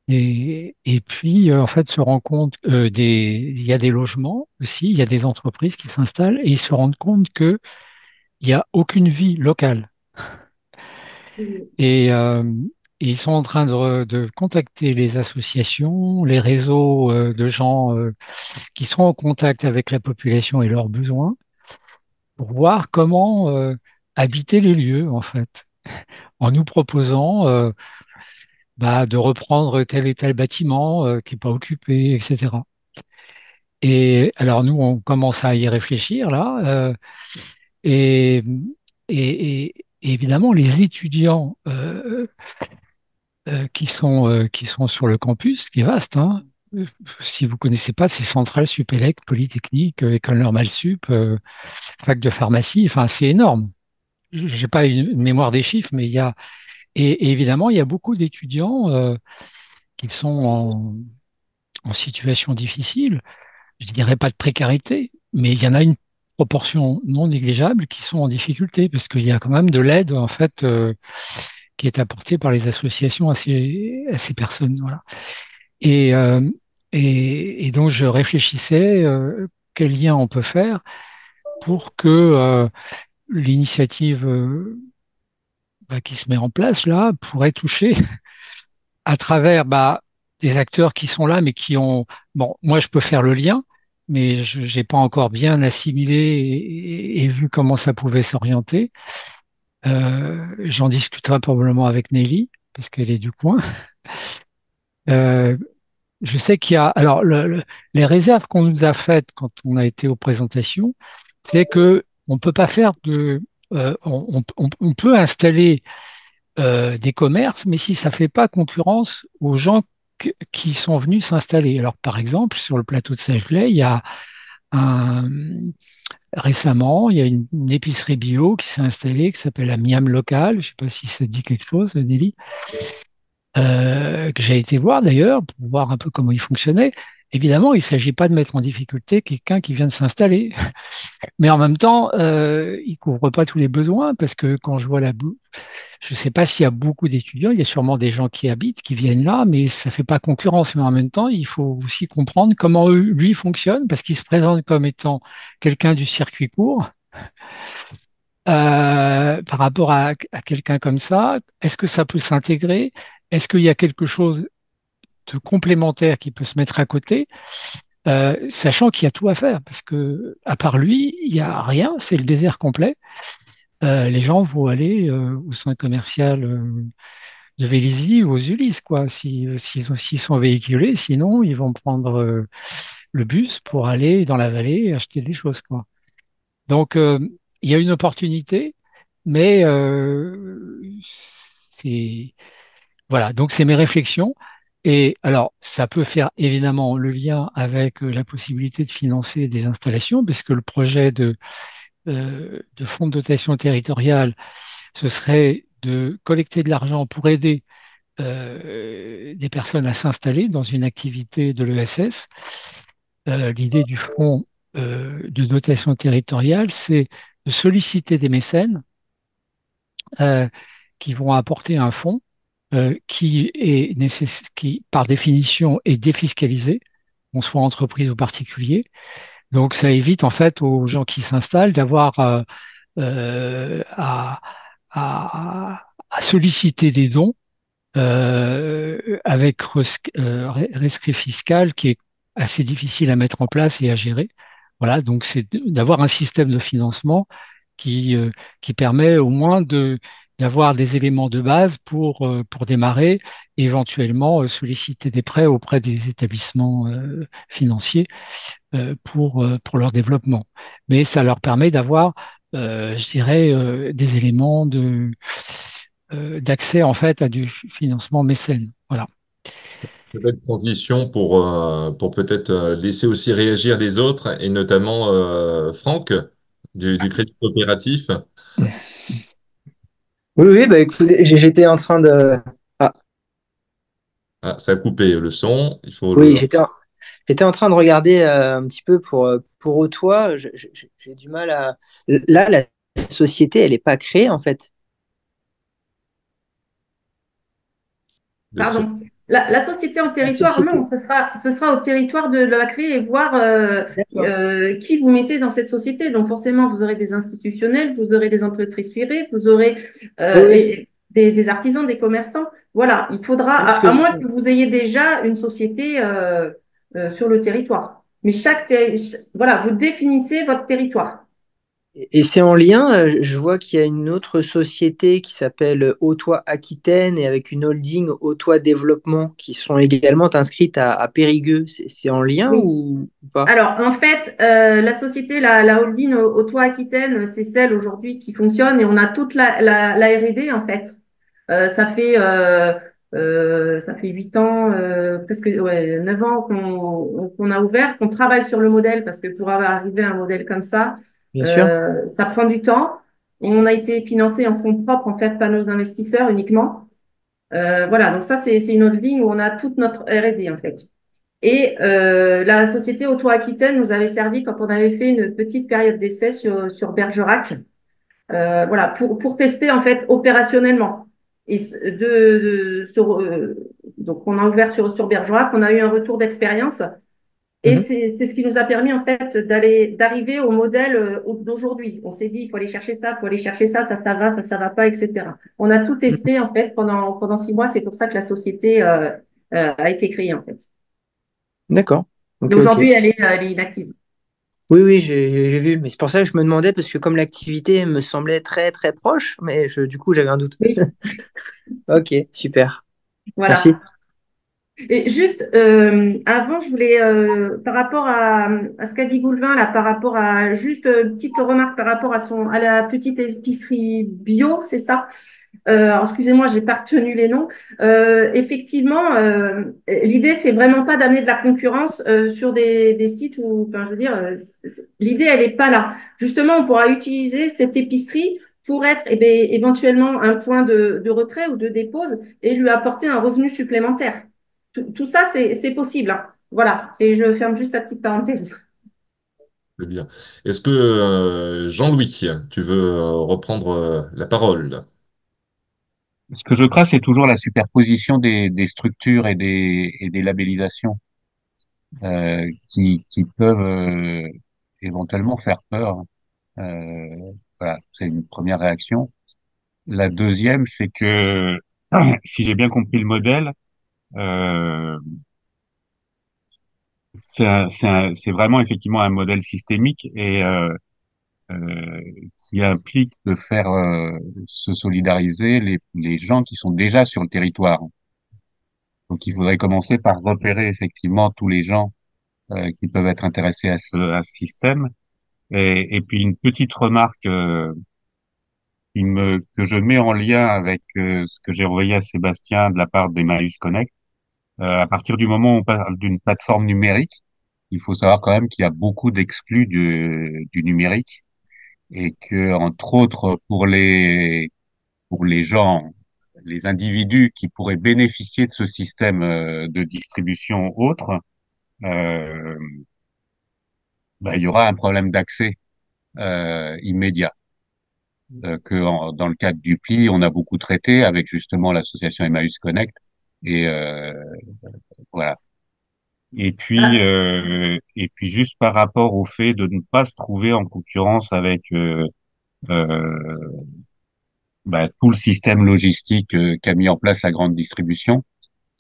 et puis en fait se rend compte il y a des logements aussi, il y a des entreprises qui s'installent et ils se rendent compte que il y a aucune vie locale. Et, euh, et ils sont en train de contacter les associations, les réseaux de gens qui sont en contact avec la population et leurs besoins pour voir comment habiter les lieux, en fait, en nous proposant de reprendre tel et tel bâtiment qui n'est pas occupé, etc. Et alors nous, on commence à y réfléchir là, et, et évidemment, les étudiants qui sont sur le campus, qui est vaste, hein. Si vous connaissez pas, c'est Centrale, Supélec, Polytechnique, École Normale Sup, fac de pharmacie, enfin c'est énorme. J'ai pas une mémoire des chiffres, mais et évidemment il y a beaucoup d'étudiants qui sont en situation difficile. Je dirais pas de précarité, mais il y en a une proportion non négligeable qui sont en difficulté parce qu'il y a quand même de l'aide en fait qui est apportée par les associations à ces personnes. Voilà. Et, euh, et donc je réfléchissais quel lien on peut faire pour que l'initiative qui se met en place là pourrait toucher à travers des acteurs qui sont là, mais qui ont... Bon, moi, je peux faire le lien, mais je n'ai pas encore bien assimilé et vu comment ça pouvait s'orienter. J'en discuterai probablement avec Nelly, parce qu'elle est du coin. Euh, je sais qu'il y a... Alors, les réserves qu'on nous a faites quand on a été aux présentations, c'est que on peut pas faire on peut installer des commerces, mais si ça fait pas concurrence aux gens qui sont venus s'installer. Alors, par exemple, sur le plateau de Sageley, il y a un, récemment, il y a une épicerie bio qui s'est installée, qui s'appelle la Miam Locale. Je ne sais pas si ça te dit quelque chose, Nelly, que j'ai été voir d'ailleurs pour voir un peu comment il fonctionnait. Évidemment, il ne s'agit pas de mettre en difficulté quelqu'un qui vient de s'installer, mais en même temps, il ne couvre pas tous les besoins parce que quand je vois je ne sais pas s'il y a beaucoup d'étudiants, il y a sûrement des gens qui habitent, qui viennent là, mais ça ne fait pas concurrence. Mais en même temps, il faut aussi comprendre comment lui fonctionne parce qu'il se présente comme étant quelqu'un du circuit court. Par rapport à quelqu'un comme ça, est-ce que ça peut s'intégrer? Est-ce qu'il y a quelque chose de complémentaire qui peut se mettre à côté, sachant qu'il y a tout à faire, parce que à part lui, il n'y a rien, c'est le désert complet. Les gens vont aller au centre commercial de Vélizy ou aux Ulysses, quoi, s'ils sont véhiculés, sinon ils vont prendre le bus pour aller dans la vallée et acheter des choses, quoi. Donc il y a une opportunité, mais c'est voilà, donc c'est mes réflexions. Et alors, ça peut faire évidemment le lien avec la possibilité de financer des installations, parce que le projet de fonds de dotation territoriale, ce serait de collecter de l'argent pour aider des personnes à s'installer dans une activité de l'ESS. L'idée du fonds de dotation territoriale, c'est de solliciter des mécènes euh, qui vont apporter un fonds qui, par définition, est défiscalisé, qu'on soit entreprise ou particulier. Donc, ça évite en fait aux gens qui s'installent d'avoir à, à solliciter des dons avec rescrit fiscal qui est assez difficile à mettre en place et à gérer. Voilà, donc c'est d'avoir un système de financement qui permet au moins d'avoir des éléments de base pour démarrer, et éventuellement solliciter des prêts auprès des établissements financiers pour leur développement. Mais ça leur permet d'avoir, je dirais, des éléments d'accès en fait à du financement mécène. Voilà. Peut-être transition pour peut-être laisser aussi réagir les autres, et notamment Franck du Crédit Coopératif. Oui, oui, bah écoutez, j'étais en train de. Ah, Ah, ça a coupé le son, il faut oui, le... j'étais en train de regarder un petit peu pour Autois. J'ai du mal à. Là, la société, elle n'est pas créée en fait. le son. Pardon. La société en La territoire, société. non, ce sera au territoire de la créer et voir D'accord. qui vous mettez dans cette société. Donc forcément, vous aurez des institutionnels, vous aurez des entreprises privées, vous aurez Oui, oui. des artisans, des commerçants. Voilà, il faudra, Non, parce à que moins que vous ayez déjà une société sur le territoire. Mais voilà, vous définissez votre territoire. et c'est en lien, je vois qu'il y a une autre société qui s'appelle Autois Aquitaine et avec une holding Autois Développement qui sont également inscrites à Périgueux. C'est en lien Oui. ou pas? Alors, en fait, la société, la holding Auto-Aquitaine, c'est celle aujourd'hui qui fonctionne et on a toute la R&D, en fait. Ça fait ça fait 8 ans, presque ouais, 9 ans qu'on a ouvert, qu'on travaille sur le modèle parce que pour arriver à un modèle comme Bien sûr. ça prend du temps. On a été financé en fonds propres, en fait, par nos investisseurs uniquement. Voilà, donc ça, c'est une holding où on a toute notre R&D, en fait. Et la société Auto-Aquitaine nous avait servi quand on avait fait une petite période d'essai sur Bergerac, voilà, pour tester en fait opérationnellement. Et donc on a ouvert sur Bergerac, on a eu un retour d'expérience et Mhm. c'est ce qui nous a permis en fait d'arriver au modèle d'aujourd'hui. On s'est dit il faut aller chercher ça, il faut aller chercher ça, ça va pas, etc. On a tout Mhm. testé en fait pendant 6 mois. C'est pour ça que la société a été créée en fait. D'accord. Mais Ok, ok. aujourd'hui, elle est inactive. Oui, oui, j'ai vu. Mais c'est pour ça que je me demandais, parce que comme l'activité me semblait très, très proche, mais du coup, j'avais un doute. Oui, Ok, super. voilà. Merci. Et juste, avant, je voulais, par rapport à ce qu'a dit Goulvin, là, par rapport à, juste une petite remarque par rapport à la petite épicerie bio, c'est ça? Alors, excusez-moi, j'ai pas retenu les noms. Effectivement, l'idée, c'est vraiment pas d'amener de la concurrence sur des sites où, enfin, je veux dire, l'idée, elle est pas là. Justement, on pourra utiliser cette épicerie pour être eh bien, éventuellement un point de retrait ou de dépose et lui apporter un revenu supplémentaire. Tout ça, c'est possible, hein. Voilà, et je ferme juste la petite parenthèse. C'est bien. Est-ce que Jean-Louis, tu veux reprendre la parole? Ce que je crains, c'est toujours la superposition des structures et des labellisations qui peuvent éventuellement faire peur. Voilà, c'est une première réaction. La deuxième, c'est que si j'ai bien compris le modèle, euh, c'est vraiment effectivement un modèle systémique et qui implique de faire se solidariser les gens qui sont déjà sur le territoire. Donc, il faudrait commencer par repérer effectivement tous les gens qui peuvent être intéressés à ce système. Et puis une petite remarque que je mets en lien avec ce que j'ai envoyé à Sébastien de la part d'Emmaüs Connect. À partir du moment où on parle d'une plateforme numérique, il faut savoir quand même qu'il y a beaucoup d'exclus du numérique et que, entre autres, pour les gens, les individus qui pourraient bénéficier de ce système de distribution autre, euh, il y aura un problème d'accès immédiat. Dans le cadre du pli, on a beaucoup traité avec justement l'association Emmaüs Connect et voilà. Et puis juste par rapport au fait de ne pas se trouver en concurrence avec euh, tout le système logistique qu'a mis en place la grande distribution,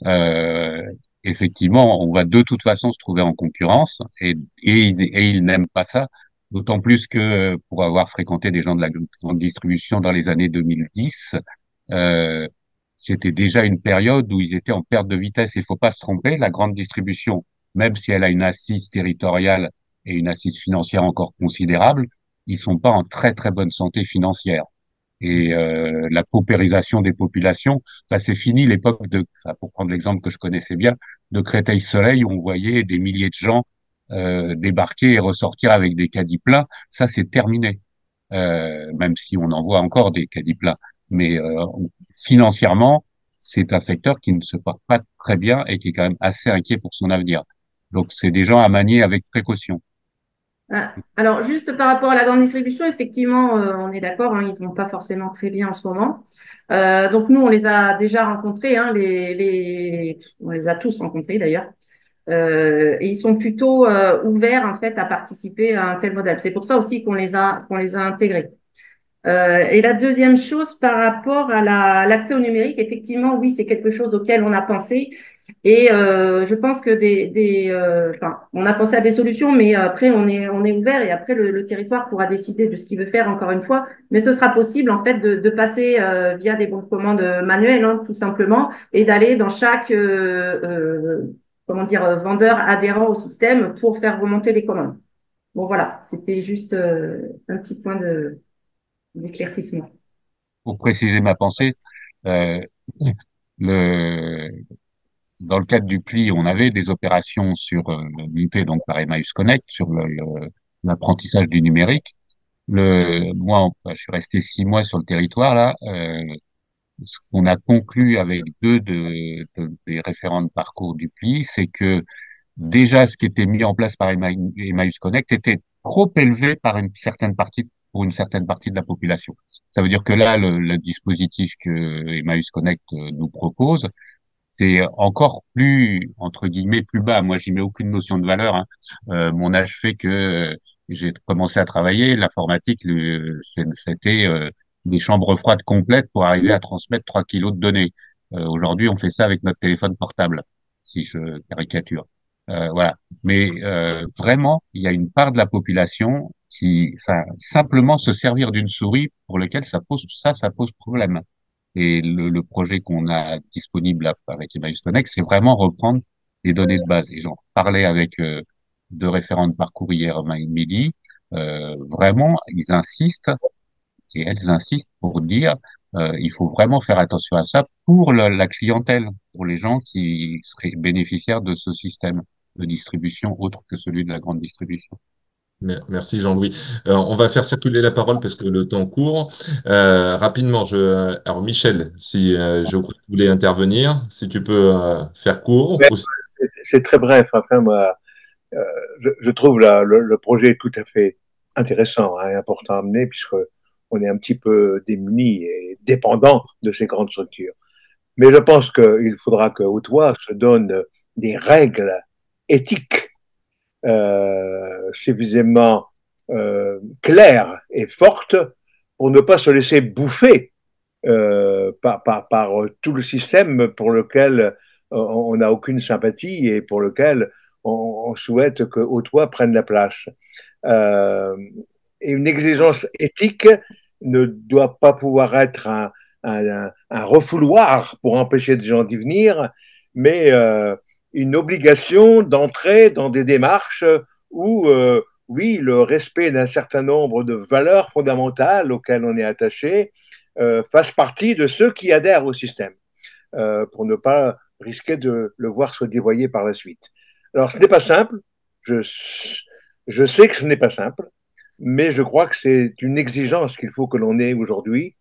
euh, effectivement, on va de toute façon se trouver en concurrence et ils n'aiment pas ça. D'autant plus que pour avoir fréquenté des gens de la grande distribution dans les années 2010, euh, c'était déjà une période où ils étaient en perte de vitesse. Il faut pas se tromper, la grande distribution, même si elle a une assise territoriale et une assise financière encore considérable, ils sont pas en très très bonne santé financière. Et la paupérisation des populations, ça c'est fini l'époque pour prendre l'exemple que je connaissais bien, de Créteil-Soleil où on voyait des milliers de gens débarquer et ressortir avec des caddies pleins. Ça c'est terminé, même si on en voit encore des caddies pleins. Mais financièrement, c'est un secteur qui ne se porte pas très bien et qui est quand même assez inquiet pour son avenir. Donc c'est des gens à manier avec précaution. Alors, juste par rapport à la grande distribution, effectivement, on est d'accord, hein, ils vont pas forcément très bien en ce moment. Donc, nous, on les a déjà rencontrés, hein, on les a tous rencontrés d'ailleurs. Et ils sont plutôt ouverts en fait à participer à un tel modèle. C'est pour ça aussi qu'on les a intégrés. Et la deuxième chose par rapport à l'accès au numérique, effectivement, oui, c'est quelque chose auquel on a pensé. Et je pense que enfin, on a pensé à des solutions, mais après on est ouvert et après le territoire pourra décider de ce qu'il veut faire encore une fois. Mais ce sera possible en fait de passer via des bons de commande manuels, hein, tout simplement, et d'aller dans chaque comment dire vendeur adhérent au système pour faire remonter les commandes. Bon voilà, c'était juste un petit point d'éclaircissement. Pour préciser ma pensée, euh, le, dans le cadre du pli, on avait des opérations sur l'UP, donc par Emmaüs Connect, sur l'apprentissage du numérique. Moi, enfin, je suis resté 6 mois sur le territoire là. Ce qu'on a conclu avec des référents de parcours du pli, c'est que déjà ce qui était mis en place par Emmaüs Connect était trop élevé pour une certaine partie de la population. Ça veut dire que là, le dispositif que Emmaüs Connect nous propose, c'est encore plus, entre guillemets, plus bas. Moi, j'y mets aucune notion de valeur, hein. Mon âge fait que j'ai commencé à travailler. L'informatique, c'était des chambres froides complètes pour arriver à transmettre 3 kilos de données. Aujourd'hui, on fait ça avec notre téléphone portable, si je caricature. Voilà. Mais vraiment, il y a une part de la population qui, enfin, simplement se servir d'une souris pour lequel ça pose problème. Et le projet qu'on a disponible avec Emmaüs Connect, c'est vraiment reprendre les données de base. Et j'en parlais avec deux référents de parcours hier, midi. Vraiment, ils insistent et elles insistent pour dire il faut vraiment faire attention à ça pour la clientèle, pour les gens qui seraient bénéficiaires de ce système de distribution autre que celui de la grande distribution. Merci Jean-Louis. On va faire circuler la parole parce que le temps court. Rapidement, alors Michel, si je crois que tu voulais intervenir, si tu peux faire court. Ouais, c'est très bref. Enfin, moi, je trouve le projet tout à fait intéressant et important à mener puisque on est un petit peu démunis et dépendants de ces grandes structures. Mais je pense qu'il faudra que Haute-Oise se donne des règles éthiques suffisamment claires et fortes pour ne pas se laisser bouffer par tout le système pour lequel on n'a aucune sympathie et pour lequel on souhaite que Haute-Oise prenne la place. Euh, et une exigence éthique ne doit pas pouvoir être un refouloir pour empêcher des gens d'y venir, mais une obligation d'entrer dans des démarches où, oui, le respect d'un certain nombre de valeurs fondamentales auxquelles on est attaché fasse partie de ceux qui adhèrent au système, pour ne pas risquer de le voir se dévoyer par la suite. Alors, ce n'est pas simple, je, je sais que ce n'est pas simple, mais je crois que c'est une exigence qu'il faut que l'on ait aujourd'hui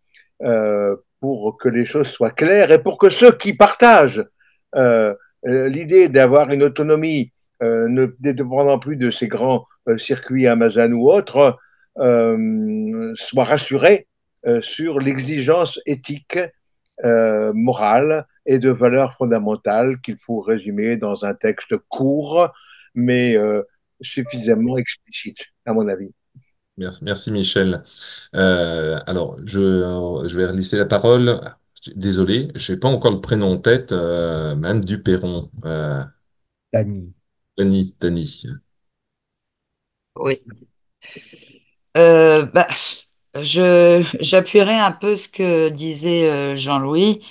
pour que les choses soient claires et pour que ceux qui partagent l'idée d'avoir une autonomie ne dépendant plus de ces grands circuits Amazon ou autres soient rassurés sur l'exigence éthique, morale et de valeurs fondamentales qu'il faut résumer dans un texte court, mais suffisamment explicite, à mon avis. Merci Michel. Alors, je vais laisser la parole. Désolé, je n'ai pas encore le prénom en tête. Madame Duperron. Dany. Dany. Oui. Bah, j'appuierai un peu ce que disait Jean-Louis.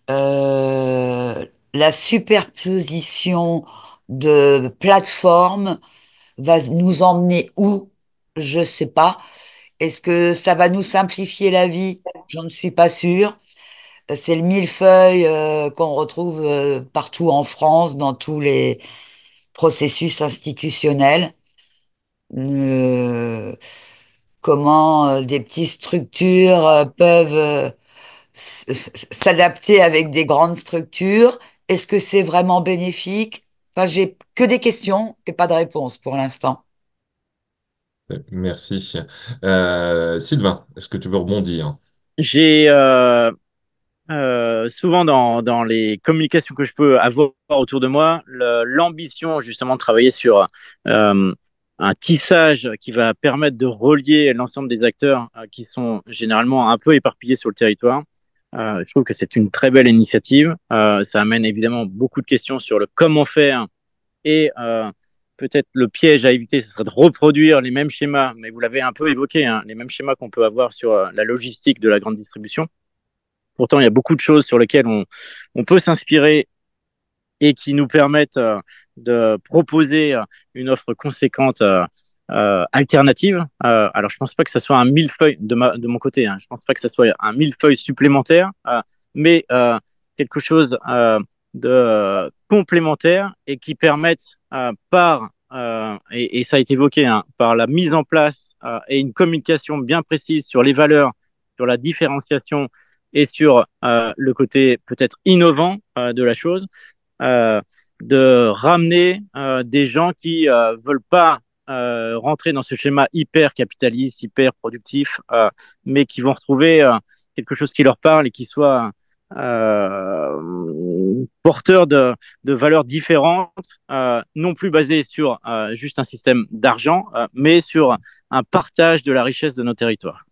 La superposition de plateformes va nous emmener où? Je sais pas. Est-ce que ça va nous simplifier la vie? J'en suis pas sûre. C'est le millefeuille qu'on retrouve partout en France, dans tous les processus institutionnels. Euh, comment des petites structures peuvent s'adapter avec des grandes structures. Est-ce que c'est vraiment bénéfique? Enfin, j'ai que des questions et pas de réponse pour l'instant. Merci. Sylvain, est-ce que tu veux rebondir? J'ai souvent dans les communications que je peux avoir autour de moi, l'ambition justement de travailler sur un tissage qui va permettre de relier l'ensemble des acteurs qui sont généralement un peu éparpillés sur le territoire. Je trouve que c'est une très belle initiative. Ça amène évidemment beaucoup de questions sur le comment faire et peut-être le piège à éviter, ce serait de reproduire les mêmes schémas, mais vous l'avez un peu évoqué, hein, les mêmes schémas qu'on peut avoir sur la logistique de la grande distribution. Pourtant, il y a beaucoup de choses sur lesquelles on peut s'inspirer et qui nous permettent de proposer une offre conséquente alternative. Alors, je pense pas que ça soit un millefeuille de mon côté. Hein, je pense pas que ça soit un millefeuille supplémentaire, mais quelque chose de complémentaire et qui permette et ça a été évoqué, hein, par la mise en place et une communication bien précise sur les valeurs, sur la différenciation et sur le côté peut-être innovant de la chose, euh, de ramener des gens qui veulent pas rentrer dans ce schéma hyper capitaliste, hyper productif, mais qui vont retrouver quelque chose qui leur parle et qui soit porteur de valeurs différentes, non plus basées sur juste un système d'argent, mais sur un partage de la richesse de nos territoires.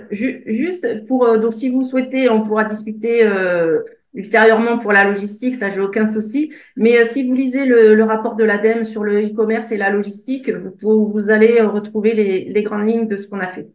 Juste pour, donc si vous souhaitez, on pourra discuter ultérieurement pour la logistique, ça j'ai aucun souci. Mais si vous lisez le rapport de l'ADEME sur le e-commerce et la logistique, vous allez retrouver les grandes lignes de ce qu'on a fait.